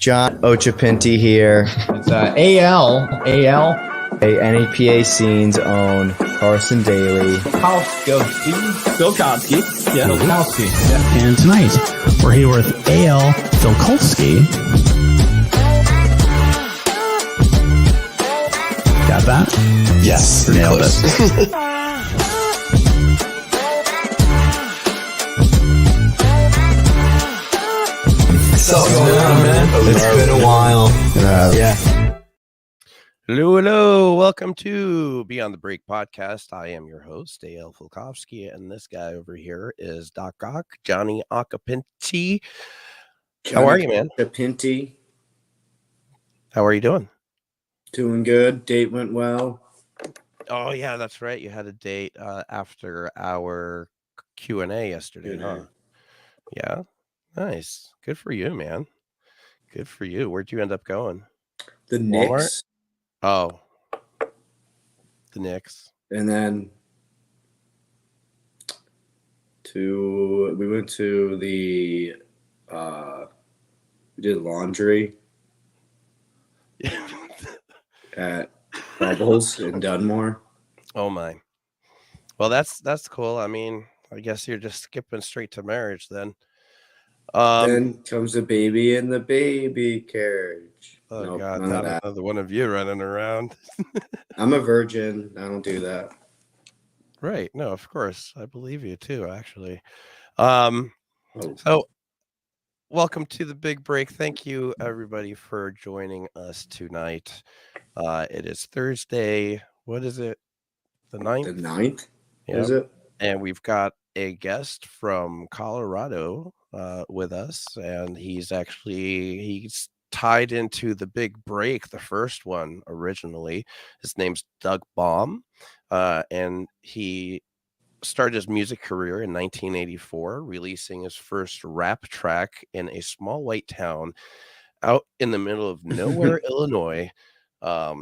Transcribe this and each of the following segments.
John Ochapinti here. It's AL. NEPA Scene's own Carson Daly. Filkowski. Yeah, Filkowski. Yeah. And tonight, we're here with AL Filkowski. Got that? Yes. Nailed it. So, man. It's been a while. Yeah. Hello. Welcome to Beyond the Break podcast. I am your host, A.L. Filkowski, and this guy over here is Doc Ock, Johnny Ocapinti. How are you, man? Ocapinti. How are you doing? Doing good. Date went well. Oh, yeah, that's right. You had a date after our Q&A yesterday, huh? Yeah. Nice. Good for you, man. Good for you. Where'd you end up going? The Walmart? Knicks. Oh. The Knicks. And then we went to the we did laundry at Bubbles in Dunmore. Oh my. Well, that's cool. I mean, I guess you're just skipping straight to marriage then. Then comes the baby in the baby carriage. Oh Nope, God, none of not that. another one of you running around. I'm a virgin. I don't do that. Right. No, of course. I believe you too, actually. Oh. So welcome to the big break. Thank you everybody for joining us tonight. It is Thursday. What is it? The 9th? The 9th? Yep. Is it? And we've got a guest from Colorado with us, and he's tied into the big break, the first one originally. His name's Doug Bohm, and he started his music career in 1984, releasing his first rap track in a small white town out in the middle of nowhere, Illinois. A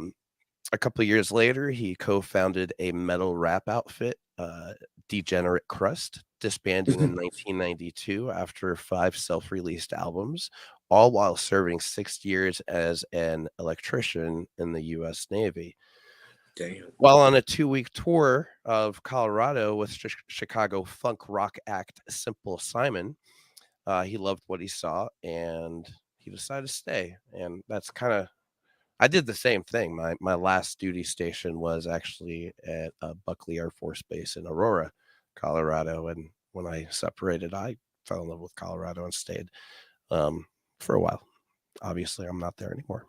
couple of years later, he co-founded a metal rap outfit, Degenerate Crust, disbanding in 1992 after 5 self-released albums, all while serving 6 years as an electrician in the U.S. Navy. Damn. While on a 2-week tour of Colorado with Chicago funk rock act Simple Simon, he loved what he saw and he decided to stay. And that's kind of, I did the same thing. My last duty station was actually at Buckley Air Force Base in Aurora, Colorado. And when I separated, I fell in love with Colorado and stayed for a while. Obviously, I'm not there anymore.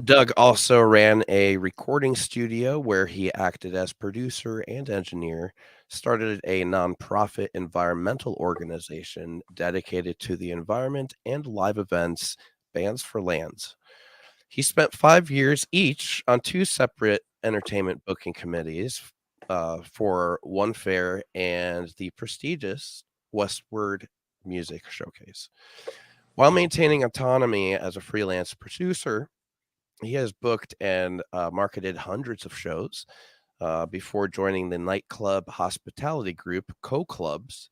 Doug also ran a recording studio where he acted as producer and engineer, started a nonprofit environmental organization dedicated to the environment and live events, Bands for Lands. He spent 5 years each on 2 separate entertainment booking committees for One Fair and the prestigious Westward Music Showcase. While maintaining autonomy as a freelance producer, he has booked and marketed hundreds of shows before joining the nightclub hospitality group Co-Clubs,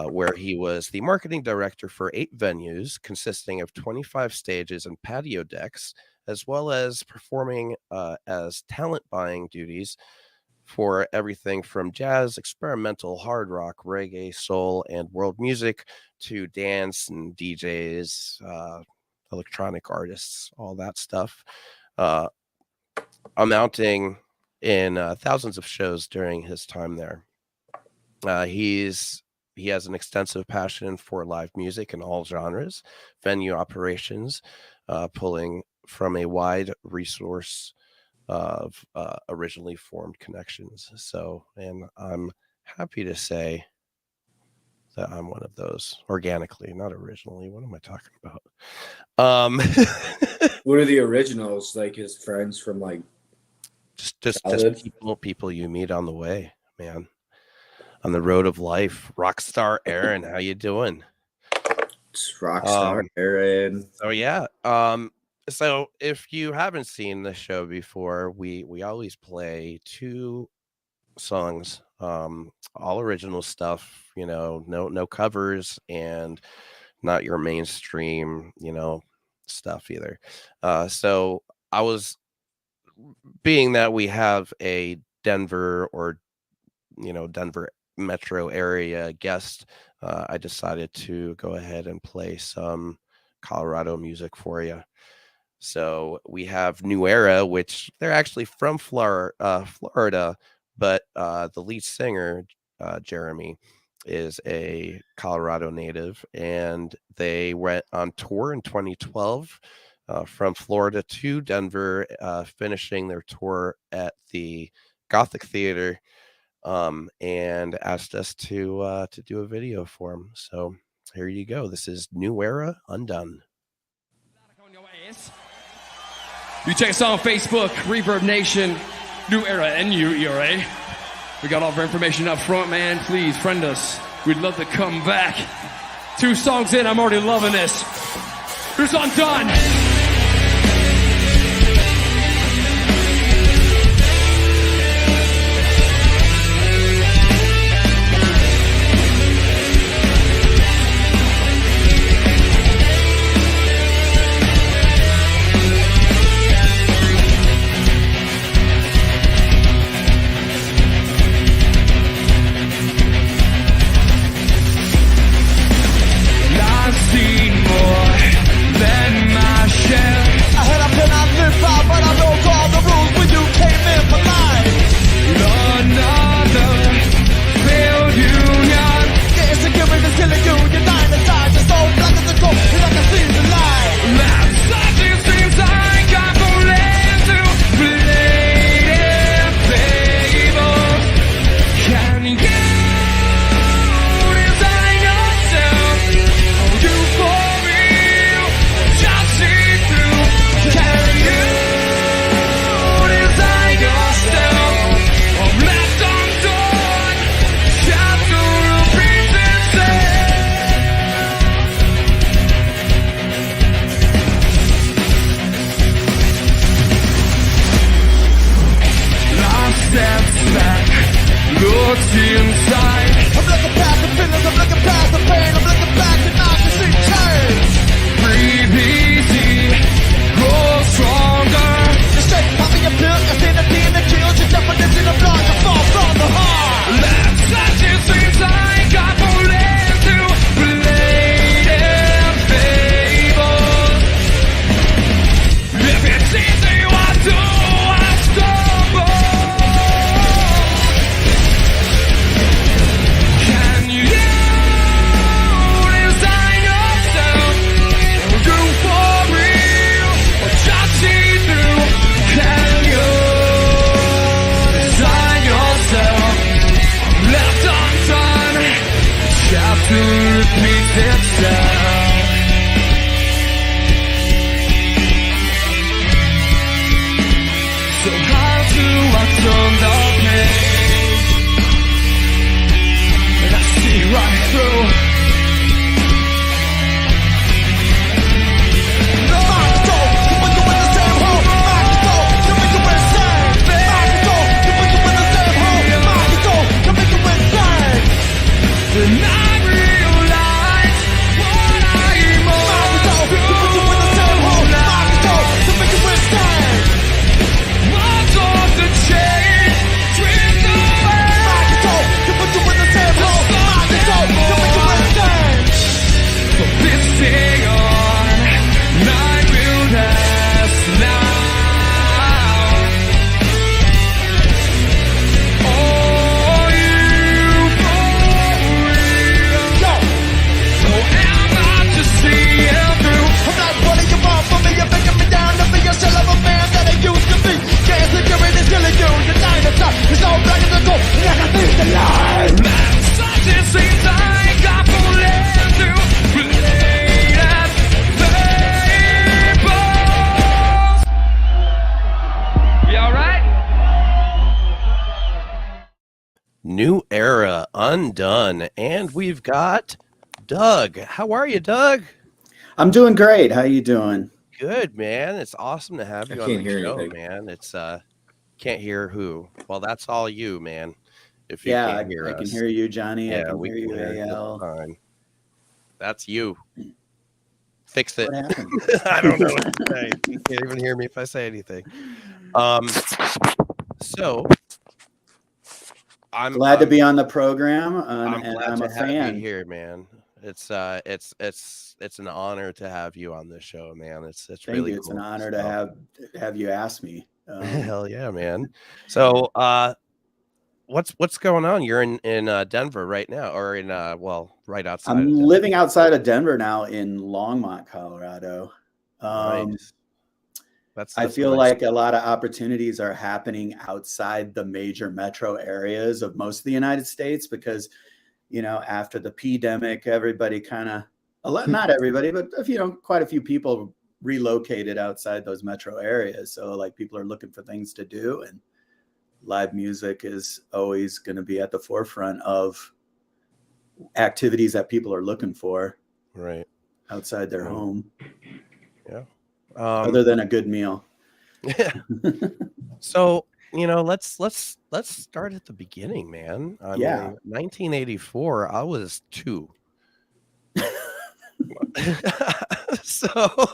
where he was the marketing director for 8 venues consisting of 25 stages and patio decks, as well as performing as talent buying duties for everything from jazz, experimental, hard rock, reggae, soul, and world music to dance and DJs, electronic artists, all that stuff, amounting in thousands of shows during his time there. He has an extensive passion for live music in all genres, venue operations, pulling from a wide resource of originally formed connections. So, and I'm happy to say that I'm one of those organically, not originally. What am I talking about? What are the originals? Like his friends from like just childhood? people you meet on the way, man. On the road of life. Rockstar Aaron, how you doing? It's Rockstar Aaron. Oh yeah. So if you haven't seen the show before, we always play 2 songs, all original stuff, no covers and not your mainstream, stuff either. So I was, being that we have a Denver or Denver metro area guest, I decided to go ahead and play some Colorado music for you. So we have New Era, which they're actually from Florida, but the lead singer, Jeremy, is a Colorado native, and they went on tour in 2012 from Florida to Denver, finishing their tour at the Gothic Theater, and asked us to do a video for them. So here you go. This is New Era Undone. You check us out on Facebook, Reverb Nation, New Era, NUERA. We got all of our information up front, man. Please friend us. We'd love to come back. 2 songs in, I'm already loving this. Here's Undone. New Era Undone, and we've got Doug. How are you, Doug? I'm doing great. How you doing? Good, man. It's awesome to have you on the show, anything. man. It's can't hear who. Well, that's all you, man. If you Yeah, can't hear I us. can hear you, Johnny. I Yeah, can we hear can you, hear you AL. fine. That's you. Fix it. What happened? I don't know what to say. You can't even hear me if I say anything. So I'm Glad to be on the program, I'm and glad I'm to a have fan. you here, man. It's an honor to have you on this show, man. It's Thank really you. It's cool. an honor to have you ask me. Hell yeah, man. So what's going on? You're in Denver right now, or in right outside I'm of Denver. living outside of Denver now in Longmont, Colorado. Nice. I That's feel nice. like a lot of opportunities are happening outside the major metro areas of most of the United States because, after the pandemic, everybody not everybody, but quite a few people relocated outside those metro areas. So like people are looking for things to do, and live music is always going to be at the forefront of activities that people are looking for Right outside their home. Yeah. Other than a good meal. Yeah. So, let's start at the beginning, man. I mean, 1984, I was 2. So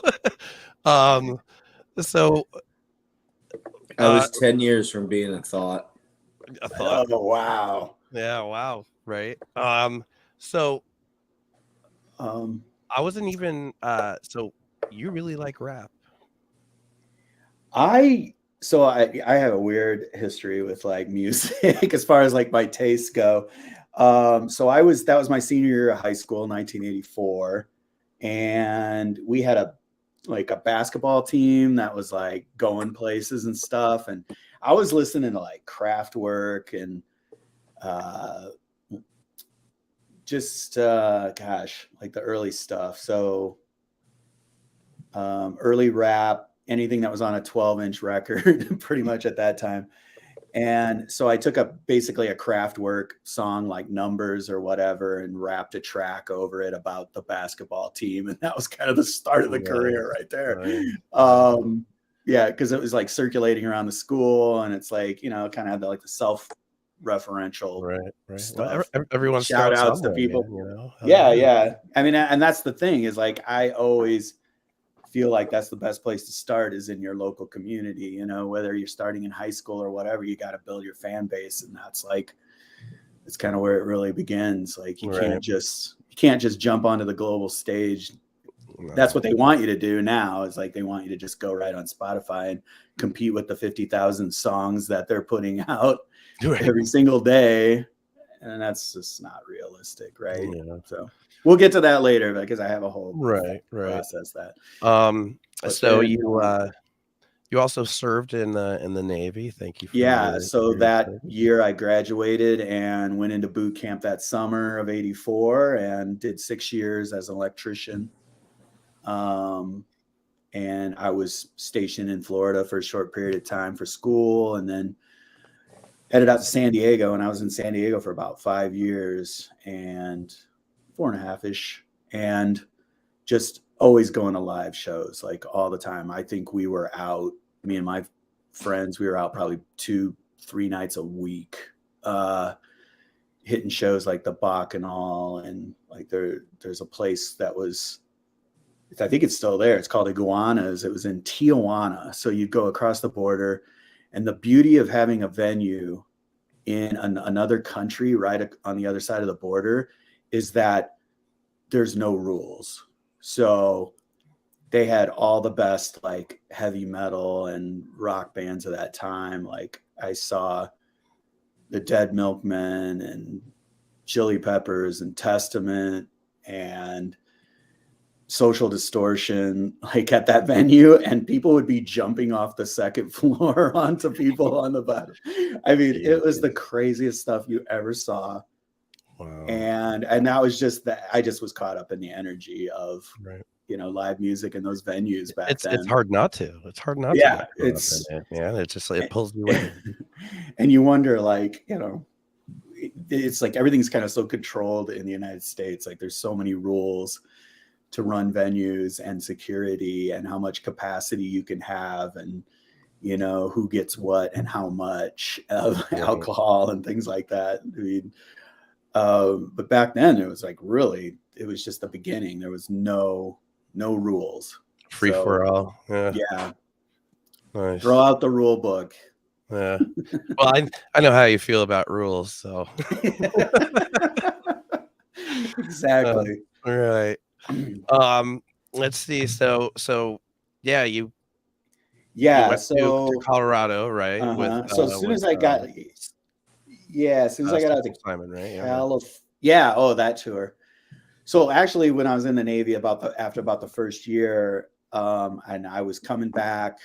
I was 10 years from being a thought. Oh, wow. Yeah, wow. Right. So I wasn't even so you really like rap? I have a weird history with like music as far as like my tastes go. That was my senior year of high school, 1984. And we had a basketball team that was like going places and stuff. And I was listening to like Kraftwerk and like the early stuff. So early rap, anything that was on a 12-inch record pretty much at that time. And so I took basically a Kraftwerk song like Numbers or whatever and rapped a track over it about the basketball team. And that was kind of the start of the career right there. Right. Yeah, because it was like circulating around the school, and it's like, kind of had like the self-referential stuff. Well, everyone shout outs to people. Man, yeah. I mean, and that's the thing is like I always feel like that's the best place to start is in your local community, whether you're starting in high school or whatever, you got to build your fan base. And it's kind of where it really begins. Like you can't just jump onto the global stage. No. That's what they want you to do now is like, they want you to just go right on Spotify and compete with the 50,000 songs that they're putting out every single day. And that's just not realistic. Right. Yeah. So we'll get to that later because I have a whole process that. So you also served in the Navy. Thank you. So that year I graduated and went into boot camp that summer of '84 and did 6 years as an electrician. And I was stationed in Florida for a short period of time for school, and then headed out to San Diego. And I was in San Diego for about 5 years and 4.5-ish, and just always going to live shows like all the time. I think we were out, me and my friends, we were out probably 2-3 nights a week, hitting shows like the Bacchanal, and like there's a place that was, I think it's still there. It's called Iguanas. It was in Tijuana. So you'd go across the border, and the beauty of having a venue in another country right on the other side of the border is that there's no rules. So they had all the best like heavy metal and rock bands of that time. Like I saw the Dead Milkmen and Chili Peppers and Testament and Social Distortion, like at that venue, and people would be jumping off the second floor onto people on the bottom. I mean, it was the craziest stuff you ever saw. Wow. And that was just that I just was caught up in the energy of live music in those venues back then. It's hard not to. It's hard not to. Yeah, it's just like it pulls you in. And you wonder, like, it's like everything's kind of so controlled in the United States. Like there's so many rules to run venues and security and how much capacity you can have and, who gets what and how much of alcohol and things like that. I mean, but back then it was like really it was just the beginning. There was no rules. Free for all. Yeah. Yeah. Nice. Throw out the rule book. Yeah. Well, I know how you feel about rules, so. Exactly. All right. Let's see. So yeah, you went to Colorado, right? With so as soon as I got as soon as I got out to Simon, right? Yeah. Oh, that tour. So actually, when I was in the Navy, after about the first year, and I was coming back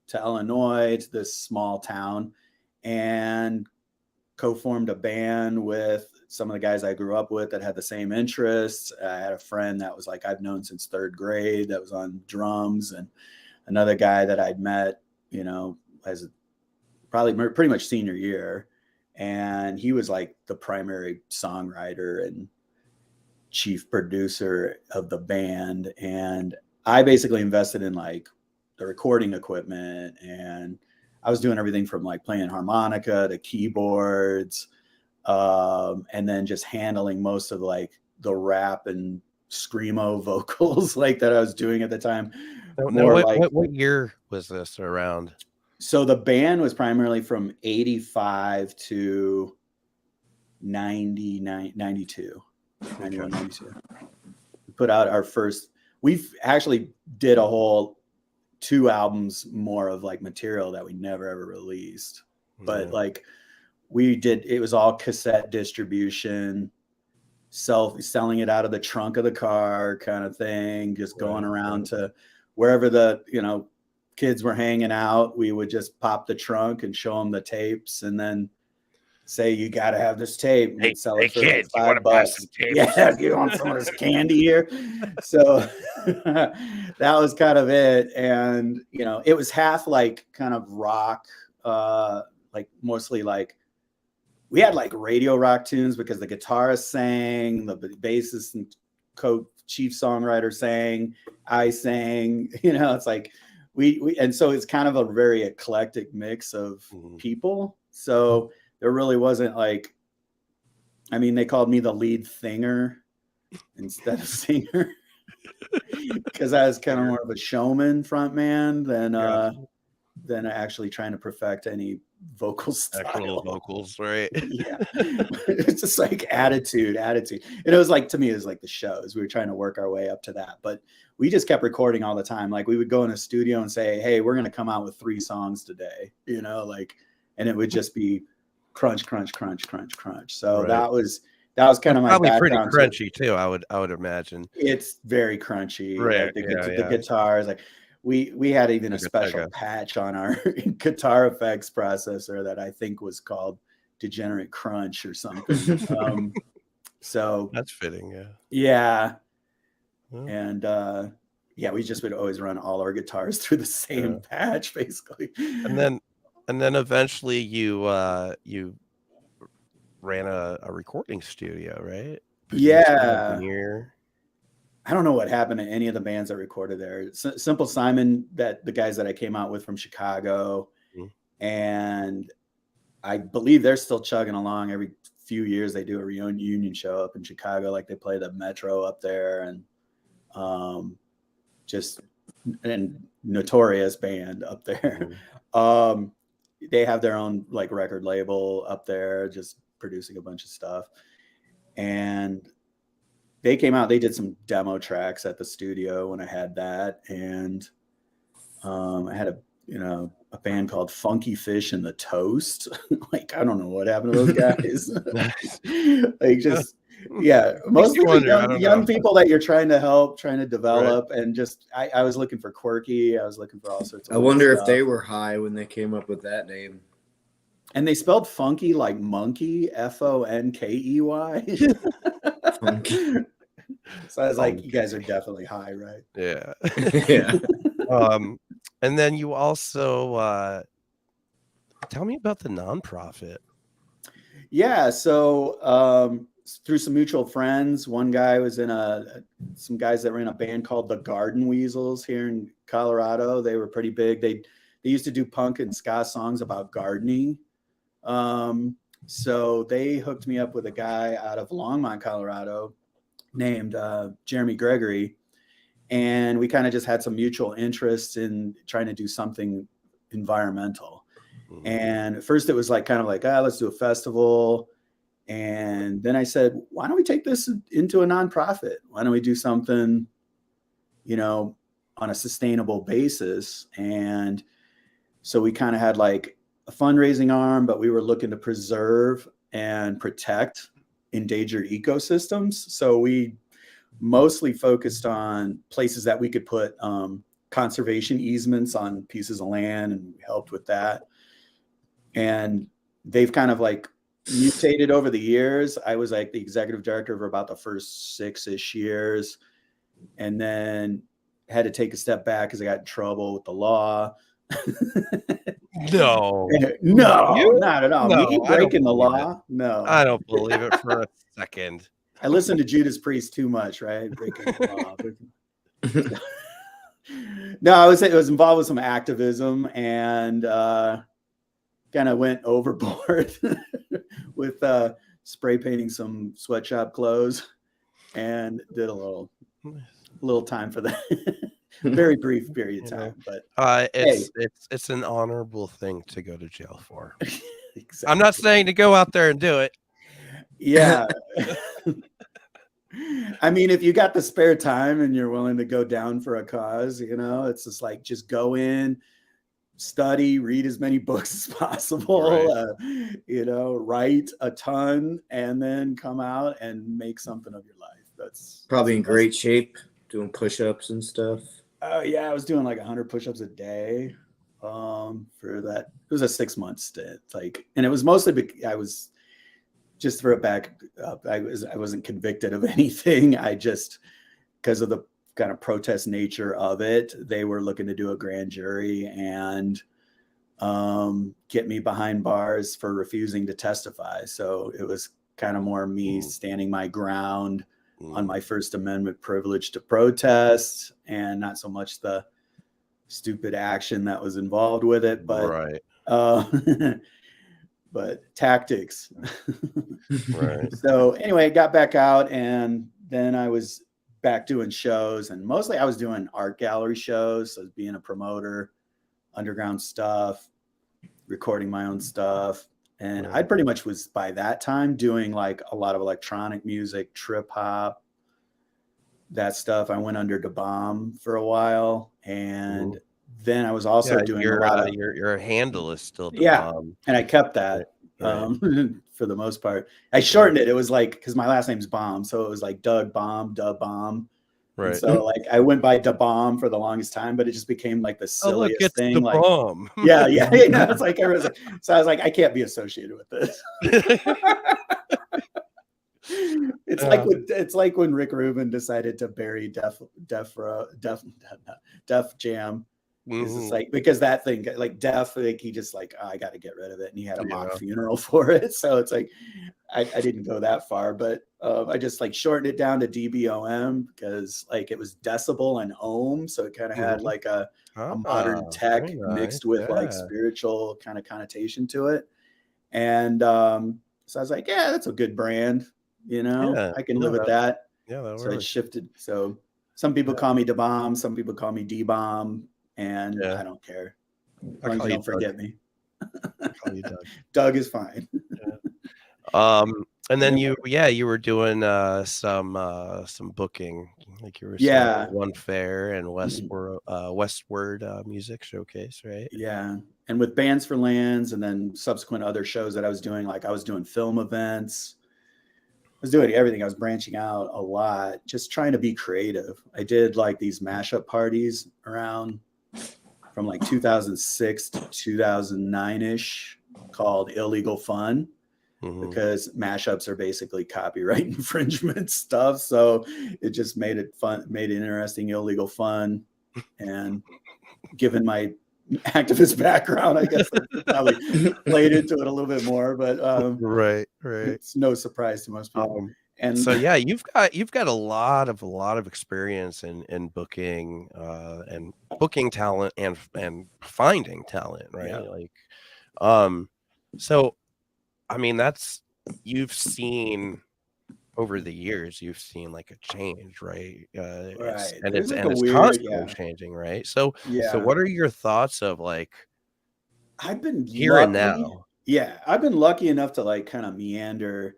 to Illinois, to this small town, and co-formed a band with some of the guys I grew up with that had the same interests. I had a friend that was like I've known since third grade that was on drums, and another guy that I'd met, as probably pretty much senior year, and he was like the primary songwriter and chief producer of the band. And I basically invested in like the recording equipment, and I was doing everything from like playing harmonica to keyboards, and then just handling most of like the rap and screamo vocals like that I was doing at the time. What year was this around? So the band was primarily from 85 to 99, 92. 91, 92. We put out our first, we've actually did a whole 2 albums more of like material that we never ever released. But like it was all cassette distribution, selling it out of the trunk of the car kind of thing, just going around to wherever the, kids were hanging out. We would just pop the trunk and show them the tapes, and then say, you got to have this tape. And we'd sell it for kids, like $5. Yeah, you want some of this candy here? So that was kind of it. And, it was half like kind of rock, like mostly like we had like radio rock tunes because the guitarist sang, the bassist and chief songwriter sang, I sang, it's like and so it's kind of a very eclectic mix of people. So there really wasn't like, they called me the lead thinger instead of singer because I was kind of more of a showman front man than actually trying to perfect any vocal style. Actual vocals, right? Yeah. It's just like attitude. And it was like, to me, it was like the shows. We were trying to work our way up to that, but we just kept recording all the time. Like we would go in a studio and say, hey, we're going to come out with 3 songs today, and it would just be crunch, crunch, crunch, crunch, crunch. So that was kind of my probably pretty background crunchy too. I would imagine it's very crunchy. Right. Like the guitars, like we had even a special patch on our guitar effects processor that I think was called Degenerate Crunch or something. So that's fitting. Yeah. And we just would always run all our guitars through the same patch basically. And then eventually you ran a recording studio, right? Engineer. I don't know what happened to any of the bands that recorded there. Simple Simon, the guys that I came out with from Chicago, and I believe they're still chugging along. Every few years they do a reunion show up in Chicago, like they play the Metro up there, and just and notorious band up there. They have their own like record label up there, just producing a bunch of stuff. And they came out, they did some demo tracks at the studio when I had that. And I had a band called Funky Fish and the Toast. Like, I don't know what happened to those guys. Like just, mostly young people that you're trying to help, trying to develop. Right. And just, I was looking for quirky. I was looking for all sorts of I wonder if they were high when they came up with that name. And they spelled funky like monkey, Fonkey. Funky. So I was like, you guys are definitely high, right? Yeah. Yeah. And then you also tell me about the nonprofit. Yeah. So through some mutual friends, one guy was in some guys that were in a band called the Garden Weasels here in Colorado. They were pretty big. They used to do punk and ska songs about gardening. So they hooked me up with a guy out of Longmont, Colorado, named Jeremy Gregory. And we kind of just had some mutual interest in trying to do something environmental. And at first it was like kind of like, let's do a festival. And then I said, why don't we take this into a nonprofit? Why don't we do something, on a sustainable basis? And so we kind of had like a fundraising arm, but we were looking to preserve and protect endangered ecosystems. So we mostly focused on places that we could put conservation easements on pieces of land, and we helped with that. And they've kind of like mutated over the years. I was like the executive director for about the first 6-ish years, and then had to take a step back because I got in trouble with the law. No, not at all. No, Me breaking the law? No, I don't believe it for a second. I listened to Judas Priest too much, right? Breaking the law. No, I was involved with some activism and kind of went overboard with spray painting some sweatshop clothes, and did a little time for that. Very brief period of time, but it's an honorable thing to go to jail for. Exactly. I'm not saying to go out there and do it. Yeah. I mean, if you got the spare time and you're willing to go down for a cause, it's just like, just go in, study, read as many books as possible, right. Write a ton, and then come out and make something of your life. That's probably in great shape, doing push-ups and stuff. Oh yeah, I was doing like 100 push-ups a day for that. It was a 6-month stint, and it was mostly I was, just throw it back up, I wasn't convicted of anything. I just, because of the kind of protest nature of it, they were looking to do a grand jury and get me behind bars for refusing to testify. So it was kind of more me standing my ground on my First Amendment privilege to protest, and not so much the stupid action that was involved with it, but right. But tactics. Right. So anyway, I got back out, and then I was back doing shows, and mostly I was doing art gallery shows. So being a promoter, underground stuff, recording my own stuff. And I pretty much was, by that time, doing like a lot of electronic music, trip hop, that stuff. I went under Bohm for a while, and then I was also doing a lot of your handle is still Bohm. And I kept that for the most part. I shortened it. It was like, because my last name's Bohm, so it was like Doug Bohm, Dub Bohm. Right. And so like I went by Da Bohm for the longest time, but it just became like the silliest thing. Like, Bomb. Yeah. It's like so I was like, I can't be associated with this. It's like when Rick Rubin decided to bury Def Jam. It's just like, because that thing, like Def, like he just like, I got to get rid of it, and he had a mock funeral for it. So it's like, I didn't go that far, but I just like shortened it down to DBOM because like it was decibel and ohm, so it kind of had like a modern tech mixed with like spiritual kind of connotation to it. And so I was like, yeah, that's a good brand, I can live with that. Yeah, so it shifted. So some people call me Da Bomb, some people call me D Bomb. And I don't care. As long as you don't forget me. I'll call you Doug. Doug is fine. And then you were doing some booking, like you were saying, One Fair and Westward Music Showcase, right? Yeah. And with Bands for Lands, and then subsequent other shows that I was doing, like I was doing film events. I was doing everything. I was branching out a lot, just trying to be creative. I did like these mashup parties around from like 2006 to 2009-ish called Illegal Fun, because mashups are basically copyright infringement stuff. So it just made it fun, made it interesting, illegal fun. And given my activist background, I guess I probably played into it a little bit more, but right. It's no surprise to most people. And so you've got a lot of experience in booking and booking talent and finding talent, right? So I mean, you've seen over the years you've seen like a change, right? Right. And There's like a it's weird, constantly changing, right? So yeah. what are your thoughts of like I've been here and lucky. now? Yeah, I've been lucky enough to like kind of meander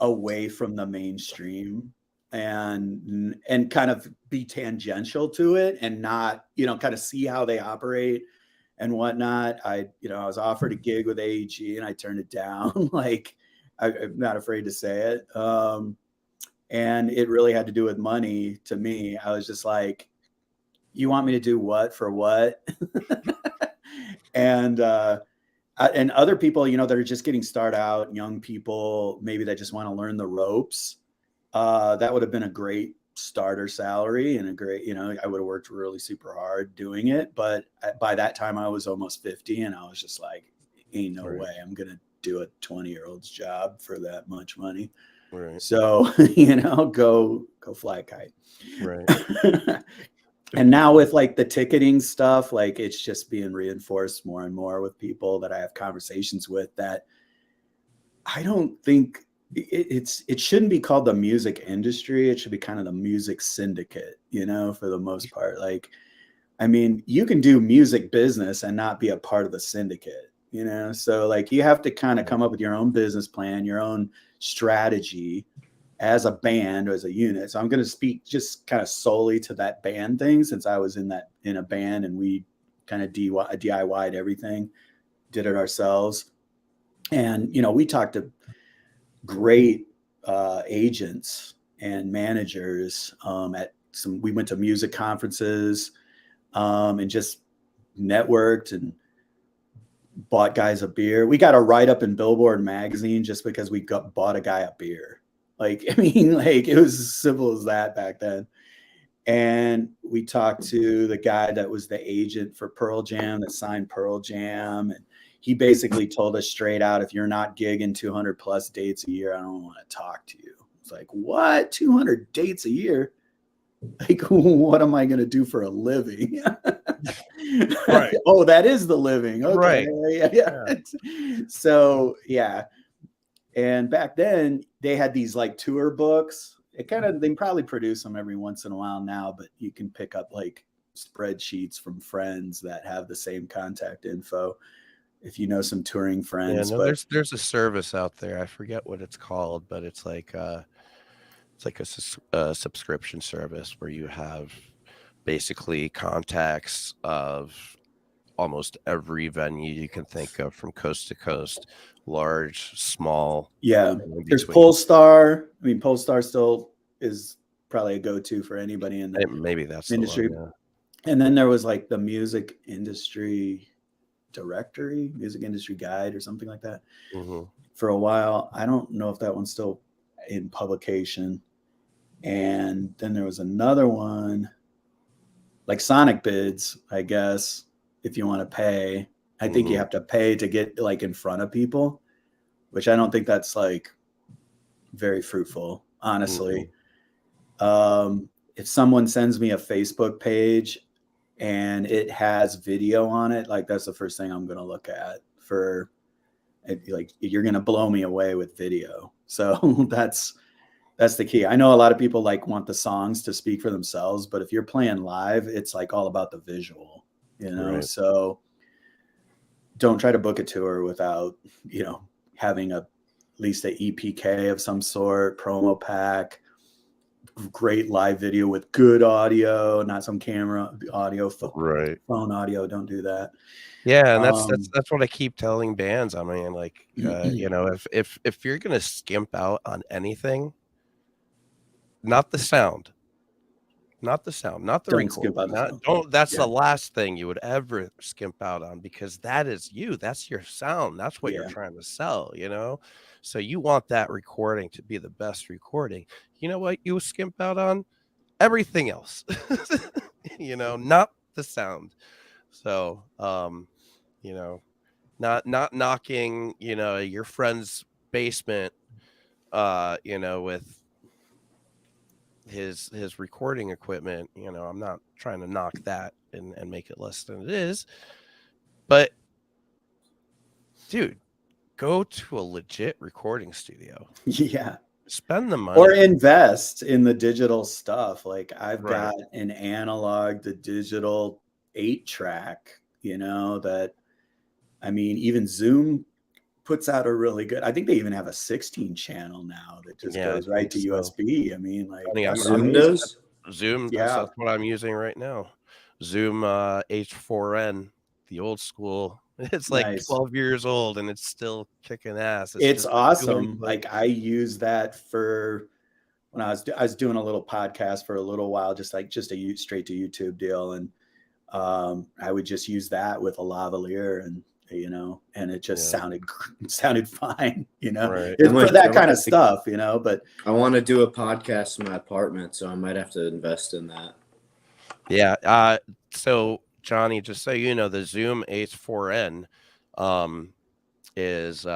away from the mainstream and kind of be tangential to it and not, kind of see how they operate and whatnot. I was offered a gig with AEG and I turned it down. Like I'm not afraid to say it. And it really had to do with money to me. I was just like, you want me to do what for what? and other people, that are just getting started out, young people, maybe that just want to learn the ropes. That would have been a great starter salary and a great, I would have worked really super hard doing it. But by that time I was almost 50 and I was just like, ain't no way I'm going to do a 20-year-old's job for that much money. Right. So, go fly a kite. Right. And now with like the ticketing stuff, like it's just being reinforced more and more with people that I have conversations with that I don't think it shouldn't be called the music industry. It should be kind of the music syndicate, for the most part. Like, I mean, you can do music business and not be a part of the syndicate, so like you have to kind of come up with your own business plan, your own strategy as a band or as a unit. So I'm going to speak just kind of solely to that band thing, since I was in a band and we kind of DIY'd everything, did it ourselves. And, we talked to great agents and managers we went to music conferences and just networked and bought guys a beer. We got a write-up in Billboard magazine just because we bought a guy a beer. Like, I mean, like it was as simple as that back then. And we talked to the guy that was the agent for Pearl Jam that signed Pearl Jam. And he basically told us straight out, if you're not gigging 200 plus dates a year, I don't want to talk to you. It's like, what? 200 dates a year? Like, what am I going to do for a living? Right. Oh, that is the living. Okay. Right. Yeah. So, yeah. And back then they had these like tour books. They probably produce them every once in a while now, but you can pick up like spreadsheets from friends that have the same contact info. If you know some touring friends. Yeah, no, there's a service out there. I forget what it's called, but it's like a subscription service where you have basically contacts of almost every venue you can think of from coast to coast, large, small. Yeah. There's Polestar. I mean, Polestar still is probably a go-to for anybody in the maybe that's industry. The one, yeah. And then there was like the music industry directory, music industry guide or something like that for a while. I don't know if that one's still in publication. And then there was another one like Sonic Bids, I guess, if you want to pay. I think you have to pay to get like in front of people, which I don't think that's like very fruitful, honestly. If someone sends me a Facebook page and it has video on it, like that's the first thing I'm going to look at for, like, you're going to blow me away with video. So that's the key. I know a lot of people like want the songs to speak for themselves, but if you're playing live, it's like all about the visual, Right. So don't try to book a tour without, having at least an EPK of some sort, promo pack, great live video with good audio, not some camera audio, phone audio. Don't do that. Yeah, and that's what I keep telling bands. I mean, like, if you're gonna skimp out on anything, not the sound, not the recording. That's the last thing you would ever skimp out on, because that is you. That's your sound. That's what you're trying to sell, So you want that recording to be the best recording. You know what you skimp out on? Everything else. Not the sound. So, not knocking, your friend's basement, with his recording equipment. I'm not trying to knock that and make it less than it is, but dude, go to a legit recording studio. Yeah. spend the money or invest in the digital stuff. Like I've Right. got an analog to digital 8-track, that, I mean, even Zoom puts out a really good, I think they even have a 16 channel now that just Yeah, I goes right think to so. USB. I mean, like, Funny, that's Zoom amazing. does? Zoom, Yeah. that's what I'm using right now. Zoom H4n, the old school. It's like Nice. 12 years old and it's still kicking ass. It's just awesome. really Like I use that for when I was doing a little podcast for a little while, just a straight to YouTube deal. And I would just use that with a lavalier and it just sounded fine, Right. it's for that kind I of stuff, but I want to do a podcast in my apartment, so I might have to invest in that. Yeah. So Johnny, just so you know, the Zoom H4n is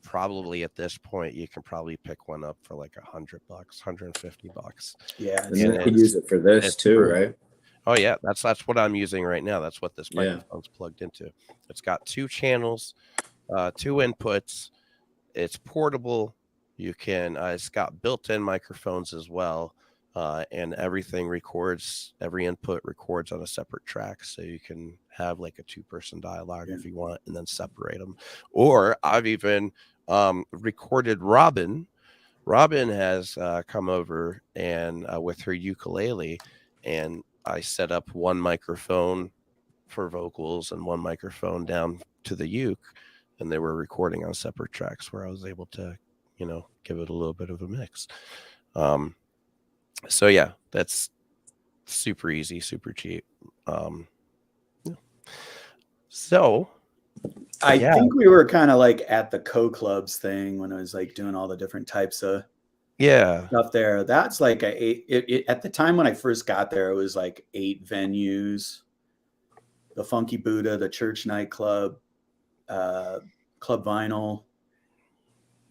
probably at this point you can probably pick one up for like $100, $150. Yeah, And you can use it for this too, right? Oh yeah, that's what I'm using right now. That's what this microphone's plugged into. It's got 2 channels, 2 inputs. It's portable. You can. It's got built-in microphones as well, and everything records. Every input records on a separate track, so you can have like a 2-person dialogue if you want, and then separate them. Or I've even recorded Robin. Robin has come over and with her ukulele, and I set up one microphone for vocals and one microphone down to the uke, and they were recording on separate tracks where I was able to, give it a little bit of a mix. So yeah, that's super easy, super cheap. So I think we were kind of like at the Co-Clubs thing when I was like doing all the different types of stuff there. That's like at the time when I first got there, it was like 8 venues: the Funky Buddha, the Church Nightclub, Club Vinyl,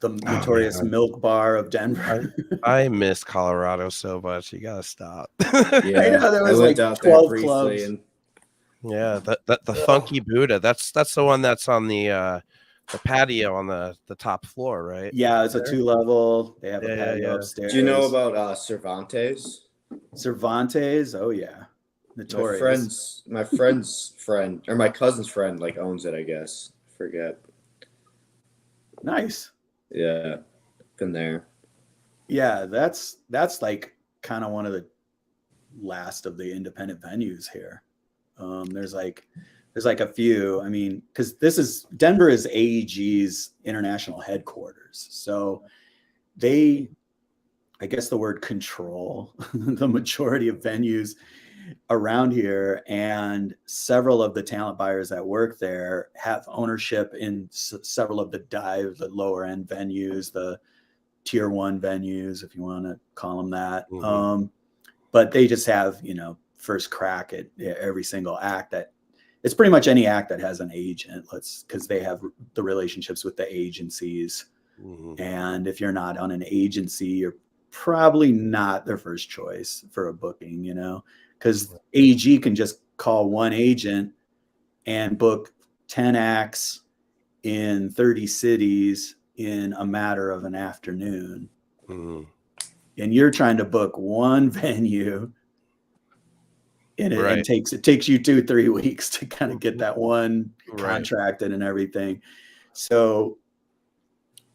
the notorious Milk Bar of Denver. I miss Colorado so much. You gotta stop. Yeah, I know there was like 12 clubs. And yeah, the Funky Buddha. That's the one that's on the patio on the top floor, right? Yeah, it's a 2-level. They have a patio upstairs. Do you know about Cervantes? Cervantes? Oh yeah, notorious. My friend's friend, or my cousin's friend, like owns it. I guess. Forget. Nice. Yeah, been there. Yeah, that's like kind of one of the last of the independent venues here. There's like a few. I mean, because Denver is AEG's international headquarters, so they, I guess the word control the majority of venues around here, and several of the talent buyers that work there have ownership in several of the lower end venues, the tier 1 venues, if you want to call them that. But they just have, first crack at every single act. That it's pretty much any act that has an agent, because they have the relationships with the agencies. And if you're not on an agency, you're probably not their first choice for a booking, because AEG can just call one agent and book 10 acts in 30 cities in a matter of an afternoon. And you're trying to book one venue, and it takes you 2-3 weeks to kind of get that one contracted and everything. So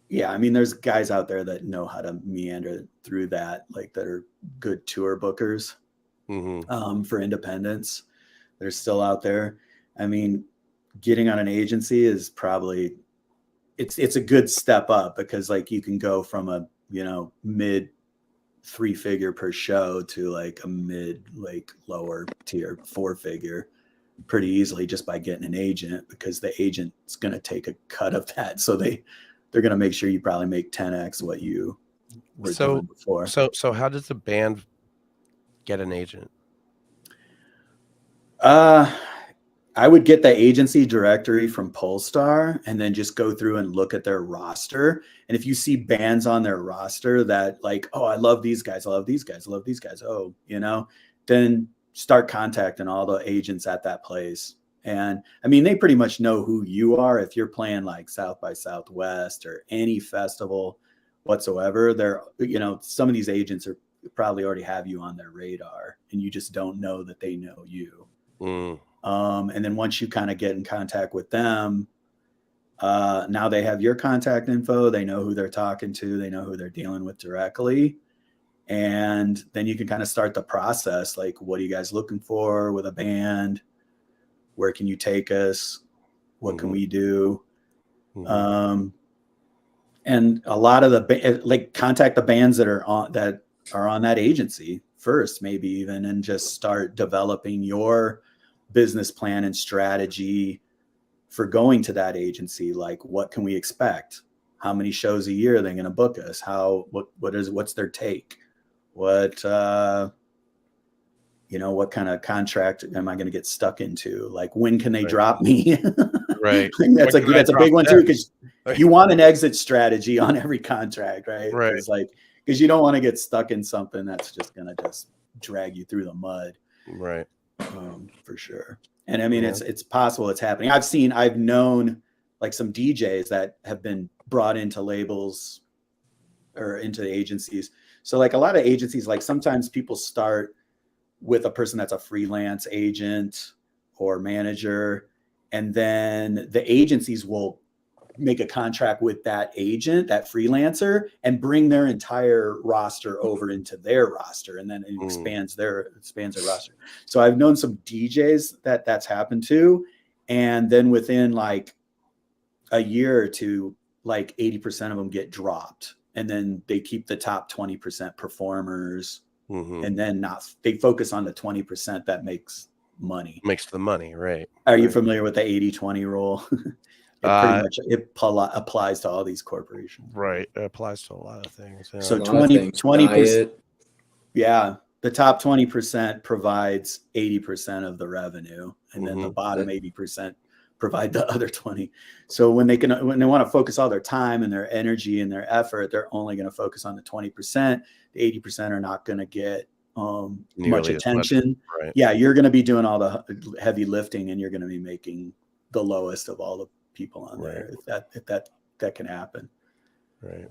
yeah, I mean, there's guys out there that know how to meander through that, like that are good tour bookers. For independents. They're still out there. I mean, getting on an agency is probably it's a good step up, because like you can go from a mid 3-figure per show to like a mid, like lower tier 4-figure pretty easily just by getting an agent, because the agent's going to take a cut of that. So they're going to make sure you probably make 10x what you were doing before. So how does the band get an agent? I would get the agency directory from Polestar and then just go through and look at their roster. And if you see bands on their roster that like, oh, I love these guys, I love these guys, I love these guys. Oh, then start contacting all the agents at that place. And I mean, they pretty much know who you are if you're playing like South by Southwest or any festival whatsoever. They're, some of these agents are probably already have you on their radar, and you just don't know that they know you. And then once you kind of get in contact with them, now they have your contact info. They know who they're talking to. They know who they're dealing with directly. And then you can kind of start the process. Like, what are you guys looking for with a band? Where can you take us? What can we do? And a lot of contact the bands that are on that agency first, maybe even, and just start developing your business plan and strategy for going to that agency. Like, what can we expect? How many shows a year are they going to book us? What's their take? What kind of contract am I going to get stuck into? Like, when can they drop me? Right. That's a big one too, because you want an exit strategy on every contract, right? Right. Because you don't want to get stuck in something that's just going to just drag you through the mud. Right. For sure. And I mean, it's possible it's happening. I've known like some DJs that have been brought into labels or into the agencies. So like a lot of agencies, like sometimes people start with a person that's a freelance agent or manager, and then the agencies will make a contract with that agent, that freelancer, and bring their entire roster over into their roster, and then it expands their roster. So I've known some DJs that's happened to, and then within like a year or two, like 80% of them get dropped, and then they keep the top 20% performers, and then they focus on the 20% that makes the money, right? Are you familiar with the 80-20 rule? It applies to all these corporations. Right. It applies to a lot of things. Yeah. So 20%. Yeah. The top 20% provides 80% of the revenue, and then the bottom 80% provide the other 20. So when they want to focus all their time and their energy and their effort, they're only going to focus on the 20%. The 80% are not going to get much attention. Right. Yeah. You're going to be doing all the heavy lifting, and you're going to be making the lowest of all the people on there, if that can happen. Right.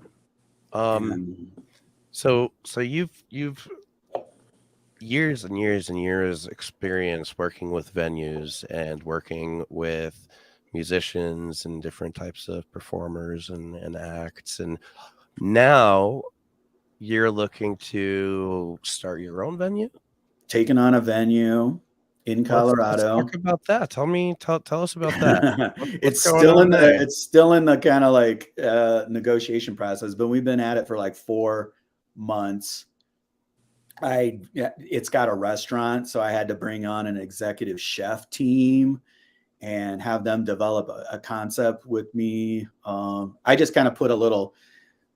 So you've years and years and years experience working with venues and working with musicians and different types of performers and acts, and now you're looking to start your own venue, taking on a venue in Colorado. Let's talk about that. Tell us about that. It's still in the kind of like negotiation process, but we've been at it for like 4 months. It's got a restaurant, so I had to bring on an executive chef team and have them develop a concept with me. I just kind of put a little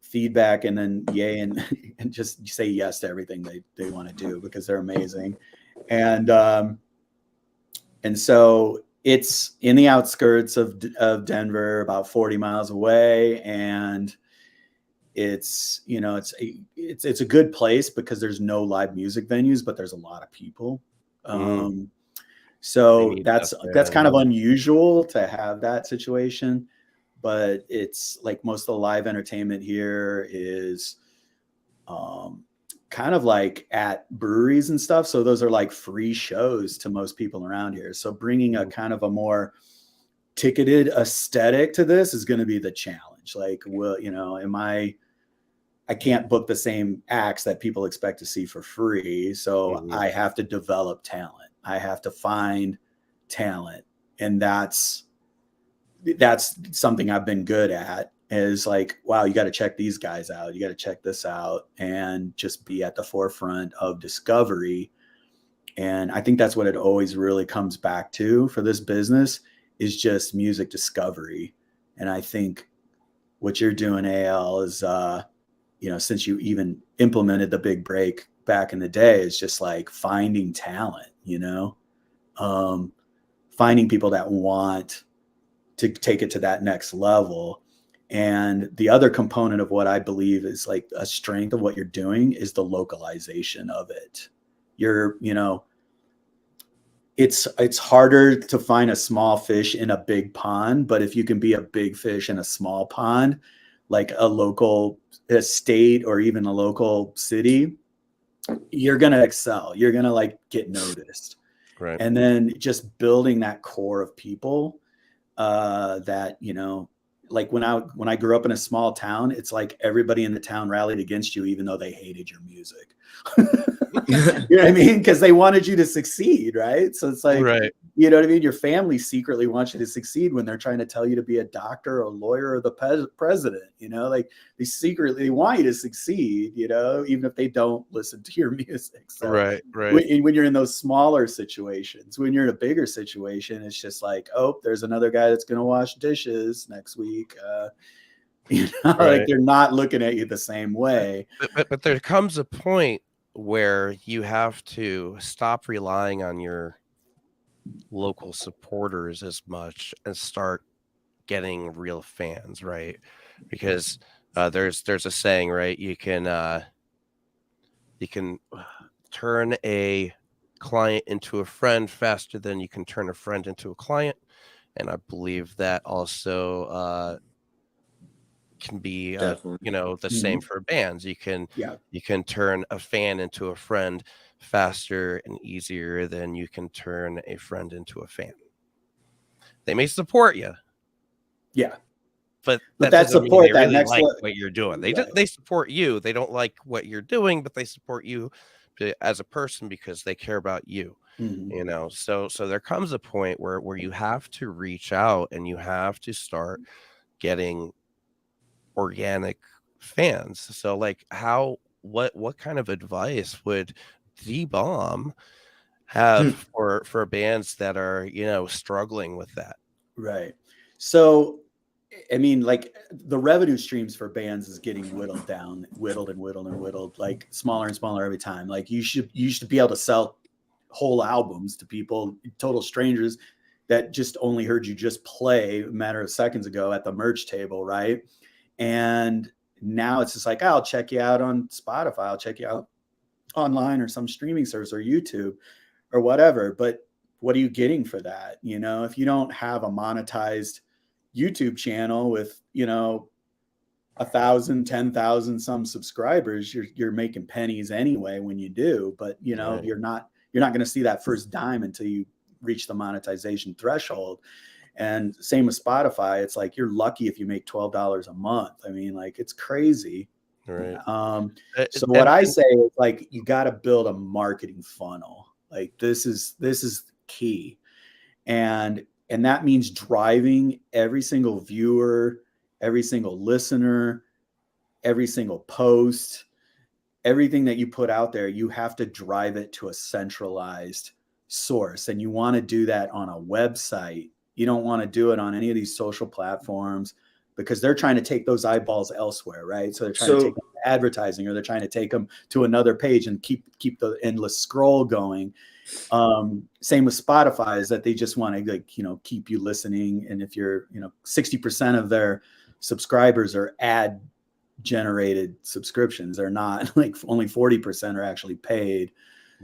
feedback and then yay and just say yes to everything they want to do, because they're amazing. And so it's in the outskirts of Denver, about 40 miles away. And it's a good place because there's no live music venues, but there's a lot of people. So that's kind of unusual to have that situation, but it's like most of the live entertainment here is kind of like at breweries and stuff. So those are like free shows to most people around here. So bringing a kind of a more ticketed aesthetic to this is going to be the challenge. Like, I can't book the same acts that people expect to see for free. So I have to develop talent. I have to find talent. And that's something I've been good at, is like, wow, you got to check these guys out. You got to check this out, and just be at the forefront of discovery. And I think that's what it always really comes back to for this business, is just music discovery. And I think what you're doing, AL, is, since you even implemented the big break back in the day, is just like finding talent, finding people that want to take it to that next level. And the other component of what I believe is like a strength of what you're doing is the localization of it. It's harder to find a small fish in a big pond, but if you can be a big fish in a small pond, like a local state or even a local city, you're going to excel. You're going to like get noticed. Right. And then just building that core of people that, you know, like when I grew up in a small town, it's like everybody in the town rallied against you, even though they hated your music. You know what I mean? Because they wanted you to succeed, right? So it's like, Right. you know what I mean? Your family secretly wants you to succeed when they're trying to tell you to be a doctor, a lawyer, or the president. You know, like they secretly want you to succeed. You know, even if they don't listen to your music. So Right. when you're in those smaller situations, when you're in a bigger situation, it's just like, oh, there's another guy that's going to wash dishes next week. You know, like they're not looking at you the same way. But there comes a point where you have to stop relying on your local supporters as much and start getting real fans, right? Because there's a saying, right? You can turn a client into a friend faster than you can turn a friend into a client, and I believe that also can be you know, the same for bands. You can turn a fan into a friend faster and easier than you can turn a friend into a fan. They may support you, but that support, mean they really like what you're doing. They support you. They don't like what you're doing, but they support you as a person because they care about you. You know, so there comes a point where you have to reach out and you have to start getting organic fans. So like what kind of advice would the Bohm have for bands that are, you know, struggling with that? Right. So I mean, like the revenue streams for bands is getting whittled, like smaller and smaller every time. Like you should be able to sell whole albums to people, total strangers that just only heard you just play a matter of seconds ago at the merch table, right? And now it's just like, I'll check you out on Spotify, I'll check you out online or some streaming service or YouTube or whatever. But what are you getting for that? You know, if you don't have a monetized YouTube channel with, you know, 1,000, 10,000 some subscribers, you're making pennies anyway when you do. But you know, you're not going to see that first dime until you reach the monetization threshold. And same with Spotify. It's like you're lucky if you make $12 a month. I mean, like it's crazy. Right. So what I say is like you got to build a marketing funnel. Like this is key, and that means driving every single viewer, every single listener, every single post, everything that you put out there. You have to drive it to a centralized source, and you want to do that on a website. You don't want to do it on any of these social platforms because they're trying to take those eyeballs elsewhere, right? So they're trying to take them to advertising, or they're trying to take them to another page and keep the endless scroll going. Same with Spotify, is that they just want to, like, you know, keep you listening. And if you're, you know, 60% of their subscribers are ad generated subscriptions, they're not, like only 40% are actually paid.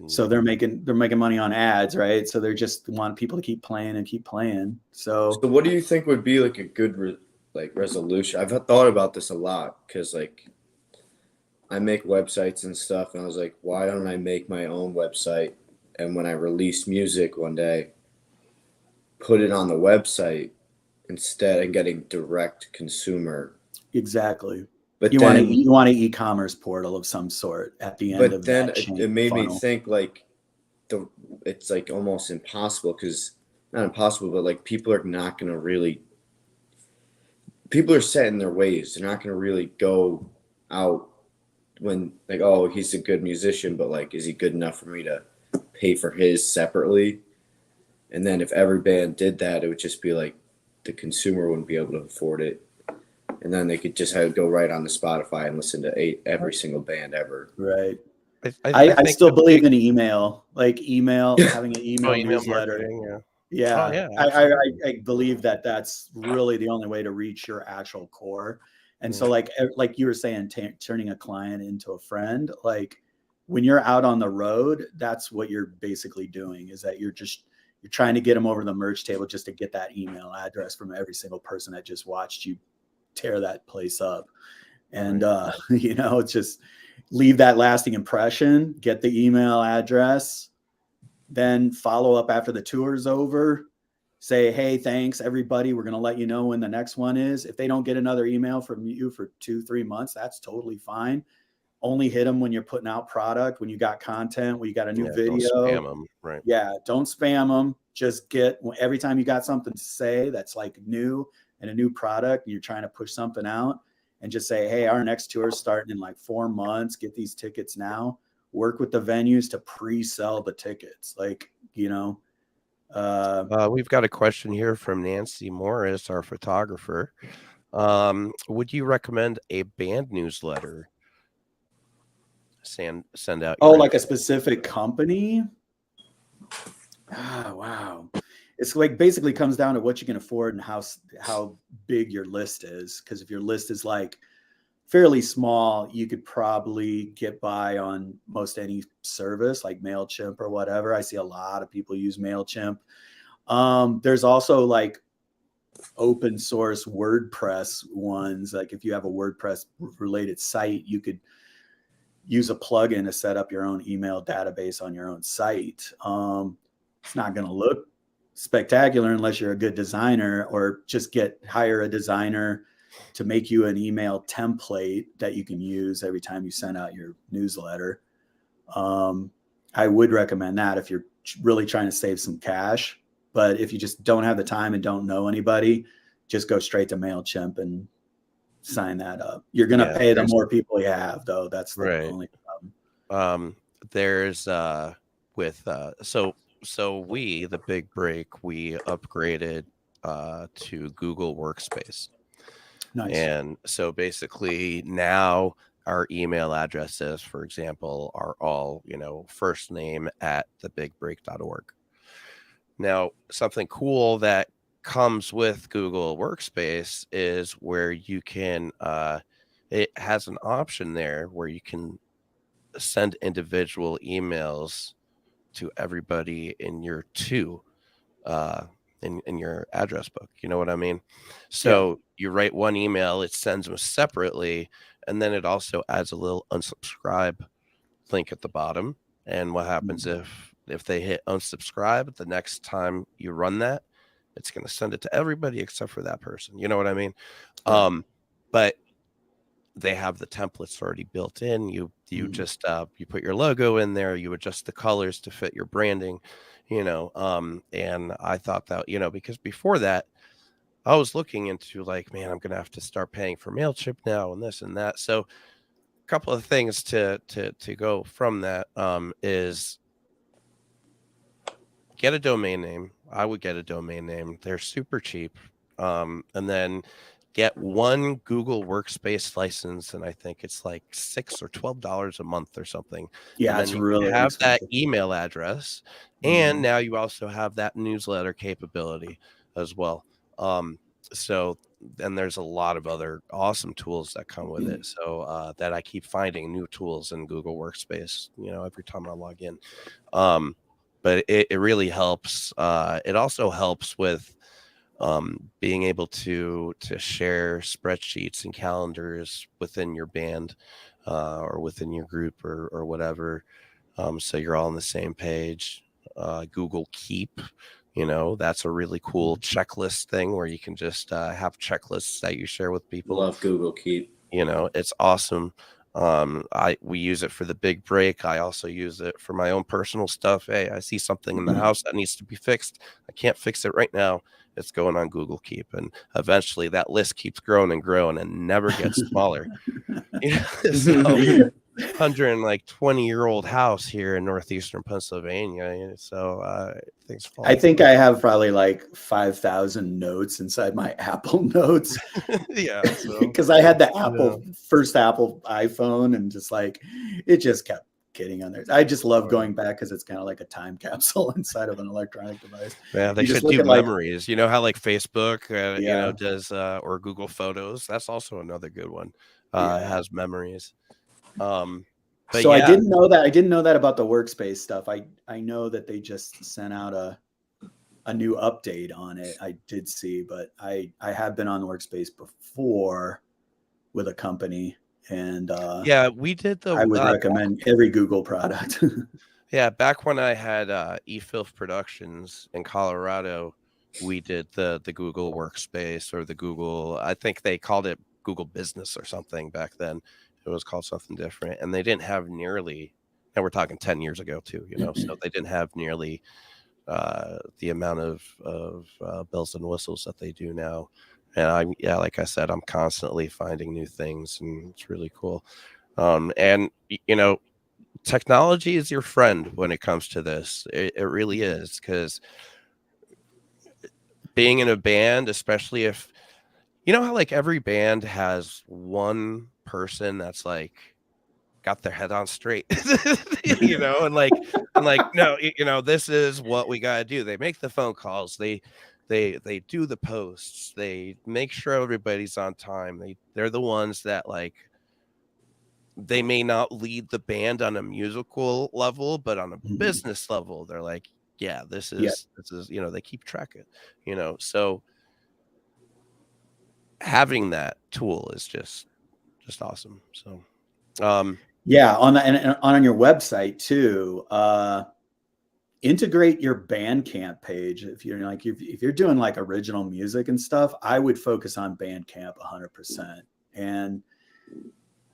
So they're making money on ads, right? So they just want people to keep playing and keep playing. So what do you think would be like a good resolution? I've thought about this a lot because like I make websites and stuff, and I was like, why don't I make my own website? And when I release music one day, put it on the website instead and getting direct consumer. Exactly. But you want an e-commerce portal of some sort at the end of that chain. But then it made me think like it's like almost impossible, because not impossible, but like people are set in their ways. They're not going to really go out when like, oh, he's a good musician, but like, is he good enough for me to pay for his separately? And then if every band did that, it would just be like the consumer wouldn't be able to afford it. And then they could just go right on the Spotify and listen to every single band ever. Right. I still believe in email, like having an email newsletter. I believe that that's really the only way to reach your actual core. And so like you were saying, turning a client into a friend, like when you're out on the road, that's what you're basically doing, is that you're trying to get them over the merch table just to get that email address from every single person that just watched you tear that place up. And, you know, it's just leave that lasting impression, get the email address, then follow up after the tour is over. Say, hey, thanks, everybody. We're going to let you know when the next one is. If they don't get another email from you for 2-3 months, that's totally fine. Only hit them when you're putting out product, when you got content, when you got a new video. Don't spam them, right? Yeah, don't spam them. Just get, every time you got something to say that's like new and a new product, and you're trying to push something out, and just say, hey, our next tour is starting in like 4 months. Get these tickets now. Work with the venues to pre-sell the tickets. Like, you know. We've got a question here from Nancy Morris, our photographer. Would you recommend a band newsletter? Send out. Like a specific company? Wow. It's like basically comes down to what you can afford and how big your list is. Because if your list is like fairly small, you could probably get by on most any service like MailChimp or whatever. I see a lot of people use MailChimp. There's also like open source WordPress ones. Like if you have a WordPress related site, you could use a plugin to set up your own email database on your own site. It's not going to look spectacular unless you're a good designer, or just hire a designer to make you an email template that you can use every time you send out your newsletter. I would recommend that if you're really trying to save some cash. But if you just don't have the time and don't know anybody, just go straight to MailChimp and sign that up. You're going to pay the more people you have, though. That's the only problem. There's so we, the Big Break, we upgraded to Google Workspace. Nice. And so basically now our email addresses, for example, are all, first name at thebigbreak.org. Now, something cool that comes with Google Workspace is where you can, it has an option there where you can send individual emails to everybody in your in your address book. You know what I mean? So you write one email, it sends them separately, and then it also adds a little unsubscribe link at the bottom. And what happens if they hit unsubscribe, the next time you run that, it's going to send it to everybody except for that person. You know what I mean? But they have the templates already built in. You just you put your logo in there, you adjust the colors to fit your branding, and I thought that, because before that I was looking into like, man, I'm gonna have to start paying for MailChimp now and this and that. So a couple of things to go from that is get a domain name. I would get a domain name. They're super cheap. And then get one Google Workspace license, and I think it's like $6 or $12 a month or something. Yeah, and it's then really you have expensive. that email address, and now you also have that newsletter capability as well. So then there's a lot of other awesome tools that come with it. So that I keep finding new tools in Google Workspace, every time I log in. But it really helps. It also helps with being able to share spreadsheets and calendars within your band or within your group or whatever. So you're all on the same page. Google Keep, that's a really cool checklist thing where you can just have checklists that you share with people. Love Google Keep. It's awesome. We use it for the Big Break. I also use it for my own personal stuff. Hey, I see something in the house that needs to be fixed. I can't fix it right now. It's going on Google Keep, and eventually that list keeps growing and growing and never gets smaller. So 120-year-old house here in northeastern Pennsylvania. So things fall. I think I have probably like 5,000 notes inside my Apple Notes. Yeah, because I had the first Apple iPhone, and just like it just kept getting on there. I just love going back because it's kind of like a time capsule inside of an electronic device. Yeah, they should do memories. You know how like Facebook, does or Google Photos. That's also another good one. It has memories. But so I didn't know that. I didn't know that about the Workspace stuff. I know that they just sent out a a new update on it. I did see, but I have been on Workspace before with a company, and Yeah, we did the I would recommend every Google product. yeah, back when I had eFilth Productions in Colorado, we did the Google Workspace or the Google, I think they called it Google Business or something back then. It was called something different, and they didn't have nearly, and we're talking 10 years ago too, you know, so they didn't have nearly the amount of bells and whistles that they do now. And yeah, like I said, I'm constantly finding new things, and it's really cool. And you know, technology is your friend when it comes to this. It really is, because being in a band, especially if you know how like every band has one person that's like got their head on straight, you know, and like no, you know, this is what we got to do. They make the phone calls, they do the posts, they make sure everybody's on time. They're the ones that like they may not lead the band on a musical level, but on a business level, they're like, yeah, this Yeah. is, you know, they keep track of, you know, so having that tool is just awesome. So, Yeah, on the, and on your website too. Integrate your Bandcamp page. If you're like if you're doing like original music and stuff, I would focus on Bandcamp 100%. And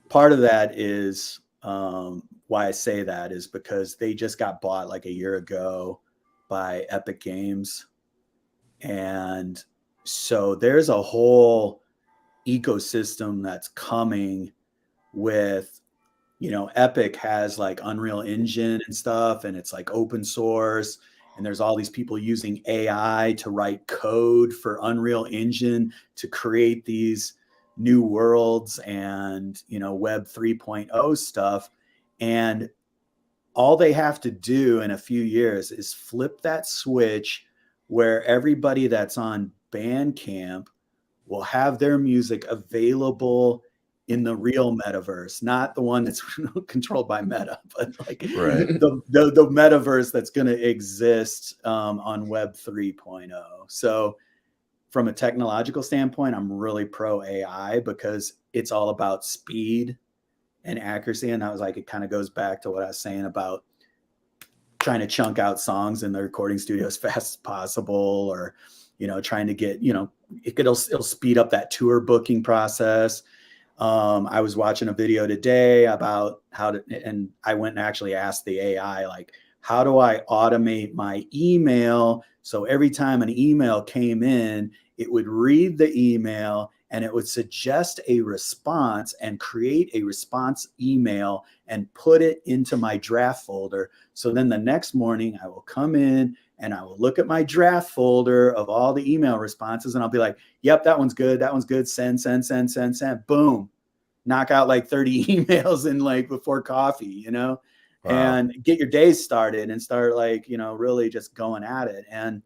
part of that is why I say that is because they just got bought like a year ago by Epic Games, and so there's a whole ecosystem that's coming with, you know, Epic has like Unreal Engine and stuff, and it's like open source. And there's all these people using AI to write code for Unreal Engine to create these new worlds and, you know, Web 3.0 stuff. And all they have to do in a few years is flip that switch where everybody that's on Bandcamp will have their music available in the real metaverse, not the one that's controlled by Meta, but like right. the metaverse that's going to exist on Web 3.0. So from a technological standpoint, I'm really pro AI because it's all about speed and accuracy. And that was like, it kind of goes back to what I was saying about trying to chunk out songs in the recording studio as fast as possible, or, you know, trying to get, you know, it'll speed up that tour booking process. I was watching a video today about how to, and I went and actually asked the AI, like, how do I automate my email? So every time an email came in, it would read the email and it would suggest a response and create a response email and put it into my draft folder. So then the next morning I will come in and I will look at my draft folder of all the email responses and I'll be like, yep, that one's good. That one's good. Send. Boom. Knock out like 30 emails in like before coffee, you know, and get your days started and start like, you know, really just going at it. And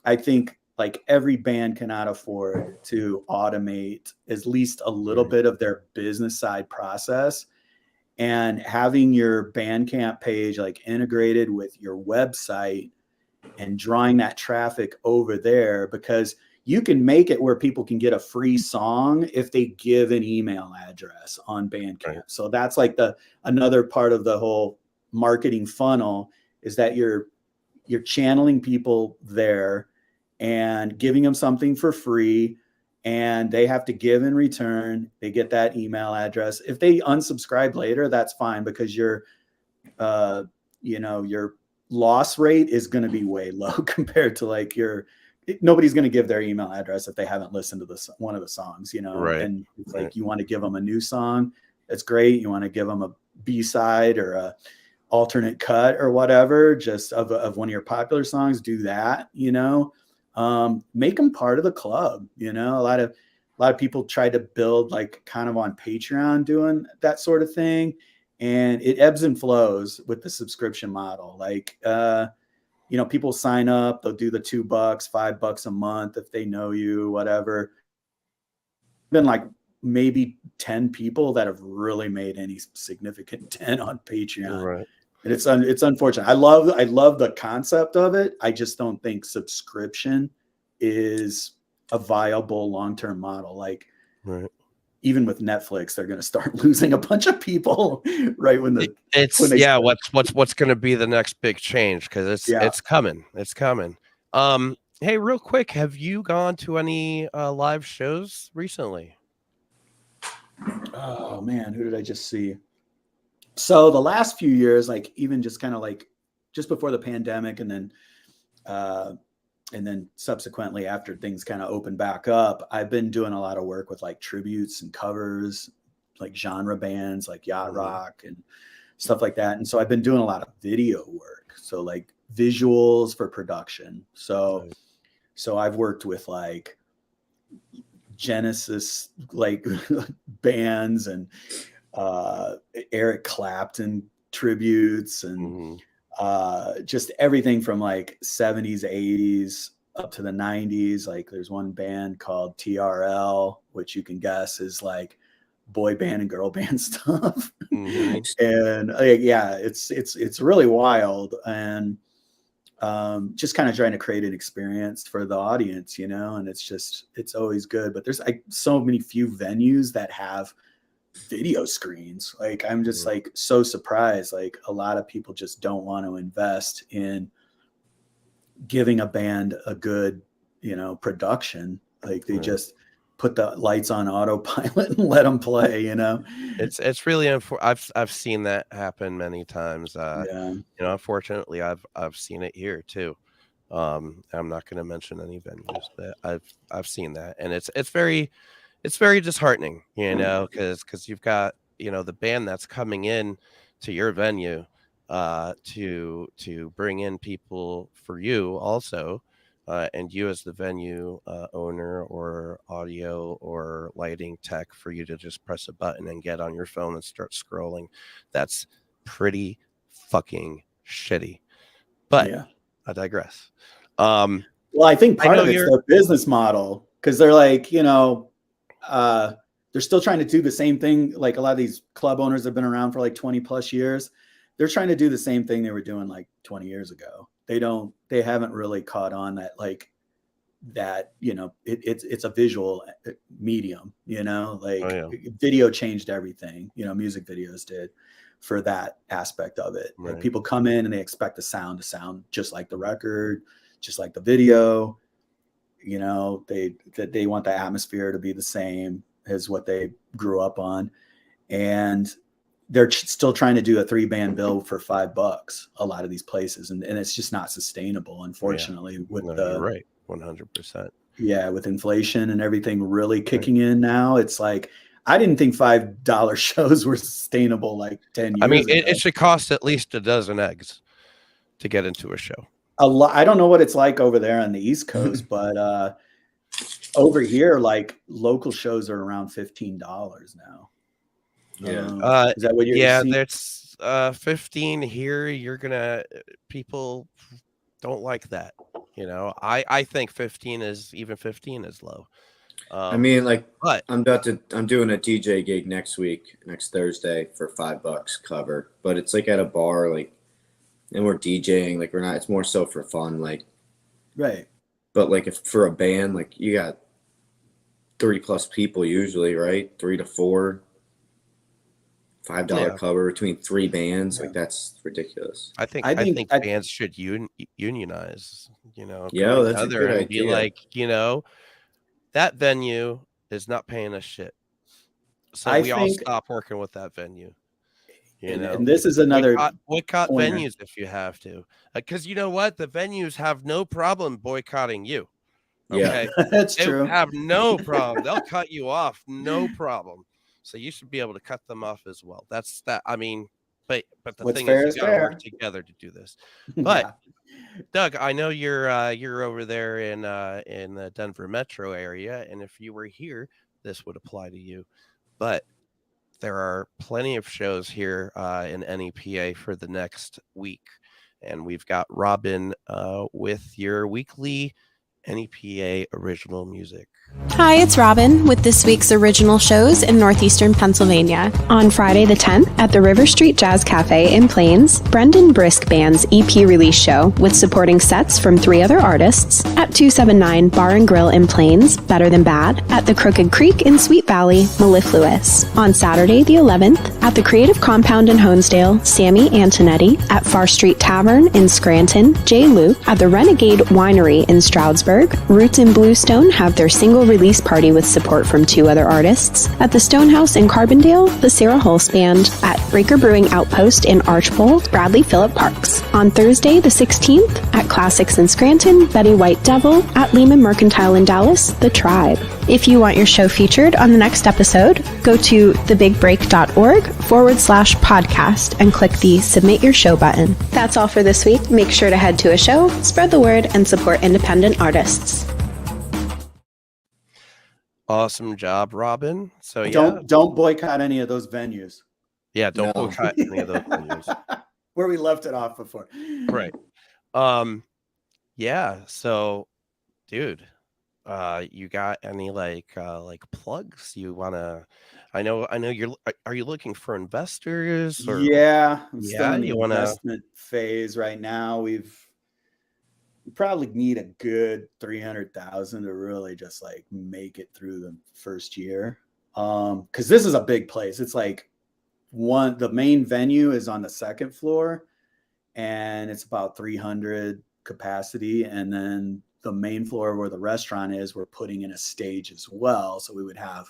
I think like every band cannot afford to automate at least a little bit of their business side process, and having your Bandcamp page like integrated with your website and drawing that traffic over there, because you can make it where people can get a free song if they give an email address on Bandcamp. Right. So that's like another part of the whole marketing funnel is that you're channeling people there and giving them something for free, and they have to give in return. They get that email address. If they unsubscribe later, that's fine, because your loss rate is going to be way low compared to like nobody's going to give their email address if they haven't listened to one of the songs, you know. Right. And it's like, you want to give them a new song, that's great. You want to give them a B-side or a alternate cut or whatever, just of one of your popular songs, do that, you know. Make them part of the club, you know. A lot of people try to build like kind of on Patreon doing that sort of thing, and it ebbs and flows with the subscription model. Like you know, people sign up, they'll do the $2, $5 a month if they know you, whatever. Been like maybe 10 people that have really made any significant dent on Patreon. Right. And it's unfortunate. I love the concept of it. I just don't think subscription is a viable long-term model. Like, Right. even with Netflix, they're going to start losing a bunch of people right when they yeah. start. What's going to be the next big change? Because it's coming. It's coming. Hey, real quick, have you gone to any live shows recently? Oh man, who did I just see? So the last few years, like even just kind of like just before the pandemic, and then subsequently after things kind of opened back up, I've been doing a lot of work with like tributes and covers, like genre bands like yacht rock and stuff like that. And so I've been doing a lot of video work, so like visuals for production. So I've worked with like Genesis like bands and Eric Clapton tributes and just everything from like 70s, 80s up to the 90s. Like there's one band called TRL, which you can guess is like boy band and girl band stuff. And yeah, it's really wild. And just kind of trying to create an experience for the audience, and it's always good. But there's like so many few venues that have video screens. Like I'm just like so surprised. Like a lot of people just don't want to invest in giving a band a good, production. Like they just put the lights on autopilot and let them play, It's really I've seen that happen many times. Unfortunately I've seen it here too. I'm not going to mention any venues, but I've seen that, and it's very disheartening, because you've got, the band that's coming in to your venue to bring in people for you also, and you as the venue owner or audio or lighting tech, for you to just press a button and get on your phone and start scrolling. That's pretty fucking shitty. But yeah, I digress. Well, I think part of it's their business model, because they're like, they're still trying to do the same thing. Like a lot of these club owners have been around for like 20 plus years. They're trying to do the same thing they were doing like 20 years ago. They haven't really caught on that, like that, it's a visual medium, video changed everything, music videos did for that aspect of it. Right. Like people come in and they expect the sound to sound just like the record, just like the video. They want the atmosphere to be the same as what they grew up on, and they're still trying to do a 3-band bill for $5 a lot of these places, and it's just not sustainable, unfortunately. You're right, 100%. Yeah, with inflation and everything really kicking in now, it's like I didn't think $5 shows were sustainable like 10 years ago. It should cost at least a dozen eggs to get into a show. I don't know what it's like over there on the East Coast, but over here, like local shows are around $15 now. Yeah. Is that what you're seeing? That's 15 here. People don't like that. I think 15 is low. I'm doing a DJ gig next Thursday for $5 cover, but it's like at a bar, like, and we're DJing, like it's more so for fun, like, right. But like if for a band, like you got 3+ people usually, right? 3 to 4, $5 cover between 3 bands. Like that's ridiculous. I think bands should unionize, Yeah, that's a good idea. Be like, that venue is not paying us shit, so all stop working with that venue. And this is another boycott venues if you have to, because you know what, the venues have no problem boycotting you. Okay, yeah, that's true. They have no problem. They'll cut you off, no problem. So you should be able to cut them off as well. That's that. I mean, but the What's thing is, you got to work together to do this. But Doug, I know you're over there in the Denver metro area, and if you were here, this would apply to you. But there are plenty of shows here in NEPA for the next week, and we've got Robin with your weekly NEPA original music. Hi, it's Robin with this week's original shows in northeastern Pennsylvania. On Friday the 10th at the River Street Jazz Cafe in Plains, Brendan Brisk Band's EP release show with supporting sets from 3 other artists. At 279 Bar and Grill in Plains, Better Than Bad. At the Crooked Creek in Sweet Valley, Mellifluous. On Saturday the 11th at the Creative Compound in Honesdale, Sammy Antonetti. At Far Street Tavern in Scranton, Jay Luke. At the Renegade Winery in Stroudsburg, Roots in Bluestone have their single release party with support from 2 other artists. At the Stonehouse in Carbondale, the Sarah Hulse Band. At Breaker Brewing Outpost in Archbold, Bradley Phillip Parks. On Thursday the 16th at Classics in Scranton, Betty White Devil. At Lehman Mercantile in Dallas, The Tribe. If you want your show featured on the next episode, go to thebigbreak.org/podcast and click the Submit Your Show button. That's all for this week. Make sure to head to a show, spread the word, and support independent artists. Awesome job, Robin. So yeah, Don't boycott any of those venues. yeah, don't boycott any of those venues. Where we left it off before. Right. Yeah. So, dude, you got any like plugs you wanna? I know you're. Are you looking for investors? Or Yeah, I'm still in the you wanna? investment phase right now. We probably need a good 300,000 to really just like make it through the first year. Because this is a big place. It's like the main venue is on the 2nd floor, and it's about 300 capacity, and then the main floor where the restaurant is, we're putting in a stage as well. So we would have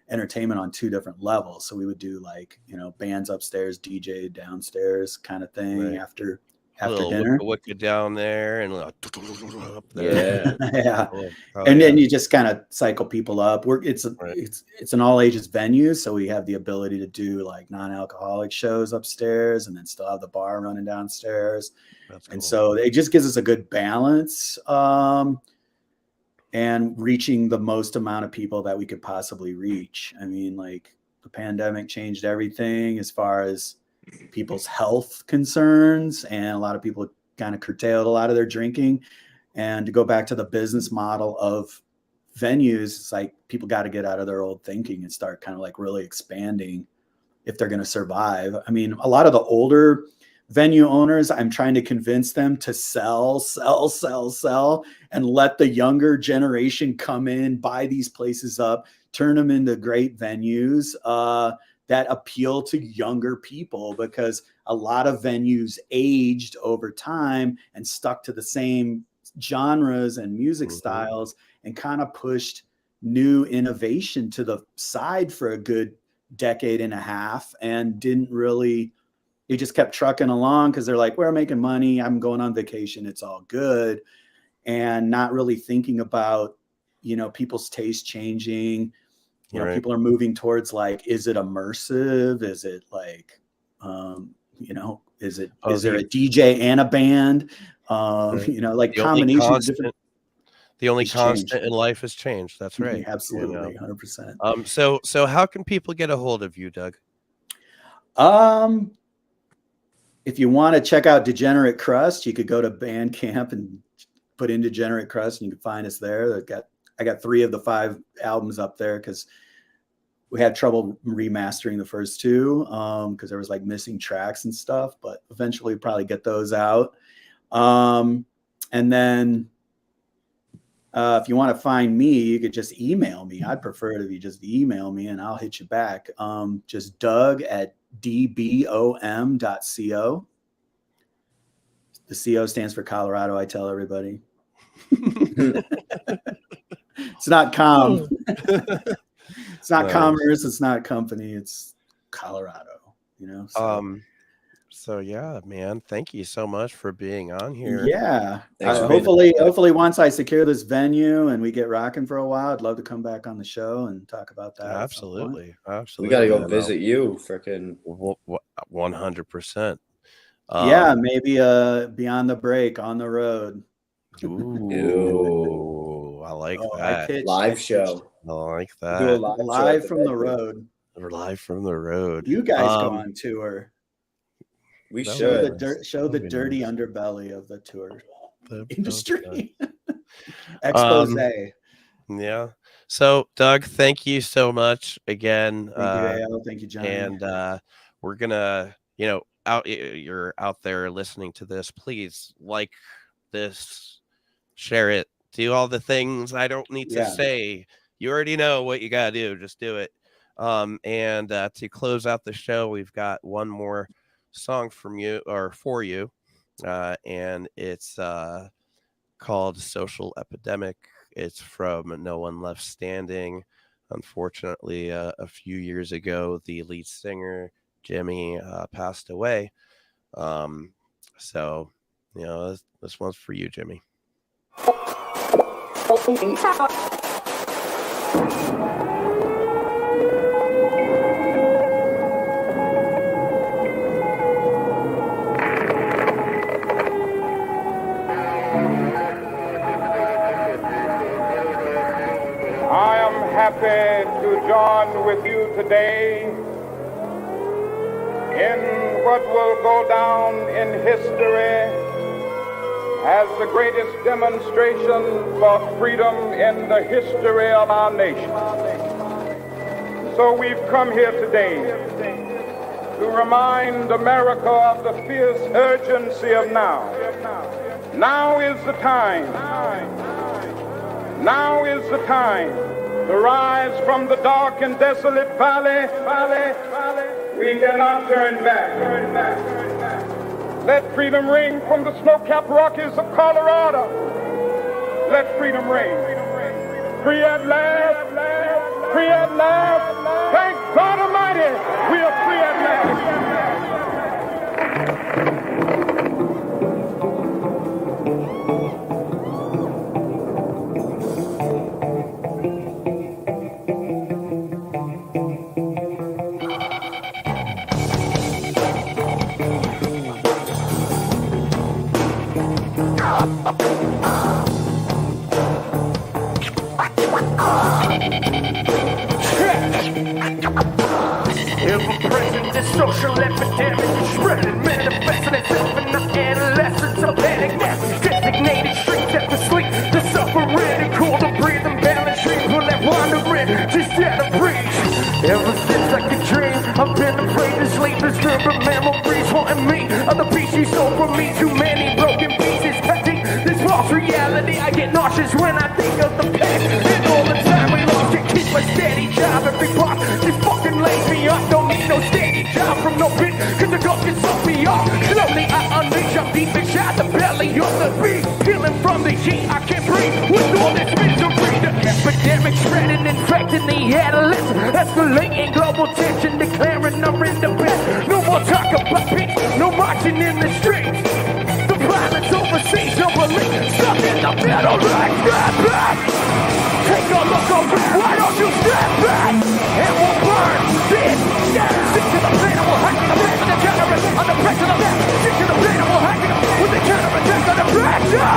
entertainment on 2 different levels. So we would do like, bands upstairs, DJ downstairs kind of thing. Right. After Little dinner. wicka down there and up there. Yeah. Oh, And then yeah. you just kind of cycle people up. It's an all ages venue. So we have the ability to do like non-alcoholic shows upstairs and then still have the bar running downstairs. That's And cool. so it just gives us a good balance and reaching the most amount of people that we could possibly reach. I mean, like the pandemic changed everything as far as people's health concerns, and a lot of people kind of curtailed a lot of their drinking. And to go back to the business model of venues, it's like people got to get out of their old thinking and start kind of like really expanding if they're going to survive. I mean, a lot of the older venue owners, I'm trying to convince them to sell, and let the younger generation come in, buy these places up, turn them into great venues that appeal to younger people, because a lot of venues aged over time and stuck to the same genres and music styles and kind of pushed new innovation to the side for a good decade and a half, and didn't really, they just kept trucking along because they're like, we're making money, I'm going on vacation, it's all good, and not really thinking about, people's taste changing. Right. People are moving towards like, is it immersive? Is it like, is there a DJ and a band? Like The combination of different. The only It's constant changed. in life is change. That's right. Absolutely, 100%. So how can people get a hold of you, Doug? If you want to check out Degenerate Crust, you could go to Bandcamp and put in Degenerate Crust, and you can find us there. I got 3 of the 5 albums up there because we had trouble remastering the first 2 because there was like missing tracks and stuff, but eventually probably get those out. And then if you want to find me, you could just email me. I'd prefer it if you just email me and I'll hit you back. Just doug@dbom.co. The CO stands for Colorado, I tell everybody. It's not com. It's not commerce. It's not company. It's Colorado, So yeah, man, thank you so much for being on here. Yeah. Hopefully Once I secure this venue and we get rocking for a while, I'd love to come back on the show and talk about that. Absolutely. We got to go visit you. Freaking 100%. Yeah, maybe beyond the break, on the road. Ooh, I like that. Live show. I like Do that. live from the road. We're live from the road. You guys go on tour. We That should Show the dirty nice. underbelly of the tour industry. Expose. Yeah. So, Doug, thank you so much again. Thank you, AL. Thank you, John. And we're gonna, you're out there listening to this. Please like this, share it, do all the things I don't need to say. You already know what you gotta do. Just do it. And to close out the show, we've got one more song from you or for you, and it's called "Social Epidemic." It's from No One Left Standing. Unfortunately, a few years ago, the lead singer Jimmy passed away. So, this one's for you, Jimmy. I am happy to join with you today in what will go down in history as the greatest demonstration for freedom in the history of our nation. So we've come here today to remind America of the fierce urgency of now. Now is the time. Now is the time to rise from the dark and desolate valley. We cannot turn back. Let freedom ring from the snow-capped Rockies of Colorado. Let freedom ring. Free at last. Free at last. Thank God Almighty, we are free at last. Ever-present, this social epidemic is spreading, manifesting itself in the adolescence of panic. Designated streets at the sleep, the suffering, and cool to breathe, and balance streams will let wandering just out of reach. Ever since I could dream, I've been afraid to sleep, disturbing memories haunting me. Other pieces over me, too many broken pieces touching this false reality. I get nauseous when I think of the past and all the time we lost to keep a steady job. Every boss just fucking lays me up. Don't need no steady job from no bitch, cause the ghost can suck me off. Slowly I unleash, I'm deep inside the belly of the beast, peeling from the heat. I can't breathe with all this misery. The epidemic spreading, infecting the adolescents, escalating global tension, declaring I'm independent. No more talk about peace, no marching in the streets. The violence overseas, no belief, stuck in the middle like that. Take a look around, why don't you step back? And we'll burn this down. Stick to the plan and we'll hack it. The plan for the terrorists under pressure of that. Stick to the plan and we'll hack it. With the counterattack under pressure.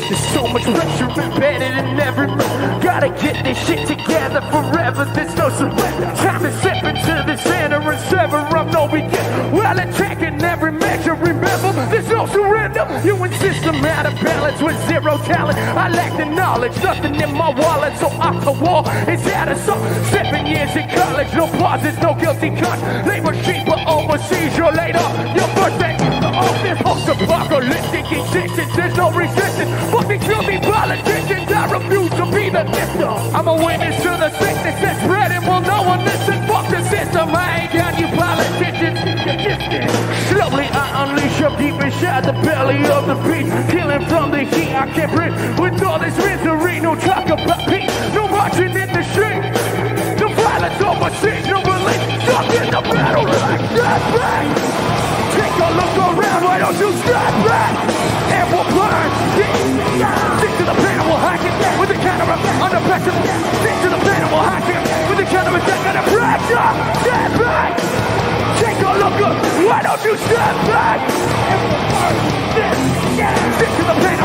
There's so much pressure embedded in every move. Gotta get this shit together forever. There's no surrender. Time to step into the center and sever up no begin. While attacking every measure, remember, there's no surrender. You insist I'm out of balance with zero talent. I lack the knowledge, nothing in my wallet, so off the wall. It's out of some 7 years in college. No pauses, no guilty cuts. Labor cheaper overseas, you're laid off. Your birthday, the office, post-apocalyptic existence. There's no resistance. Fucking filthy politicians, I refuse to be the victim. I'm a witness to the sickness that's spreading. Will no one listen? Fuck the system. I ain't got you politicians. You're distant. Slowly I unleash up deep inside the belly of the beast, killing from the heat. I can't breathe with all this misery. No talk about peace, no marching in the street. The violence overseas, no relief. Stuck in the battle like that. Take a look around, why don't you step back? And we'll burn this down. Stick to the plan and we'll hack it with the counterattack under pressure. Stick to the plan and we'll hack it with the counterattack under pressure. Step back. Take a look up, why don't you step back? And we'll burn this down. Stick to the plan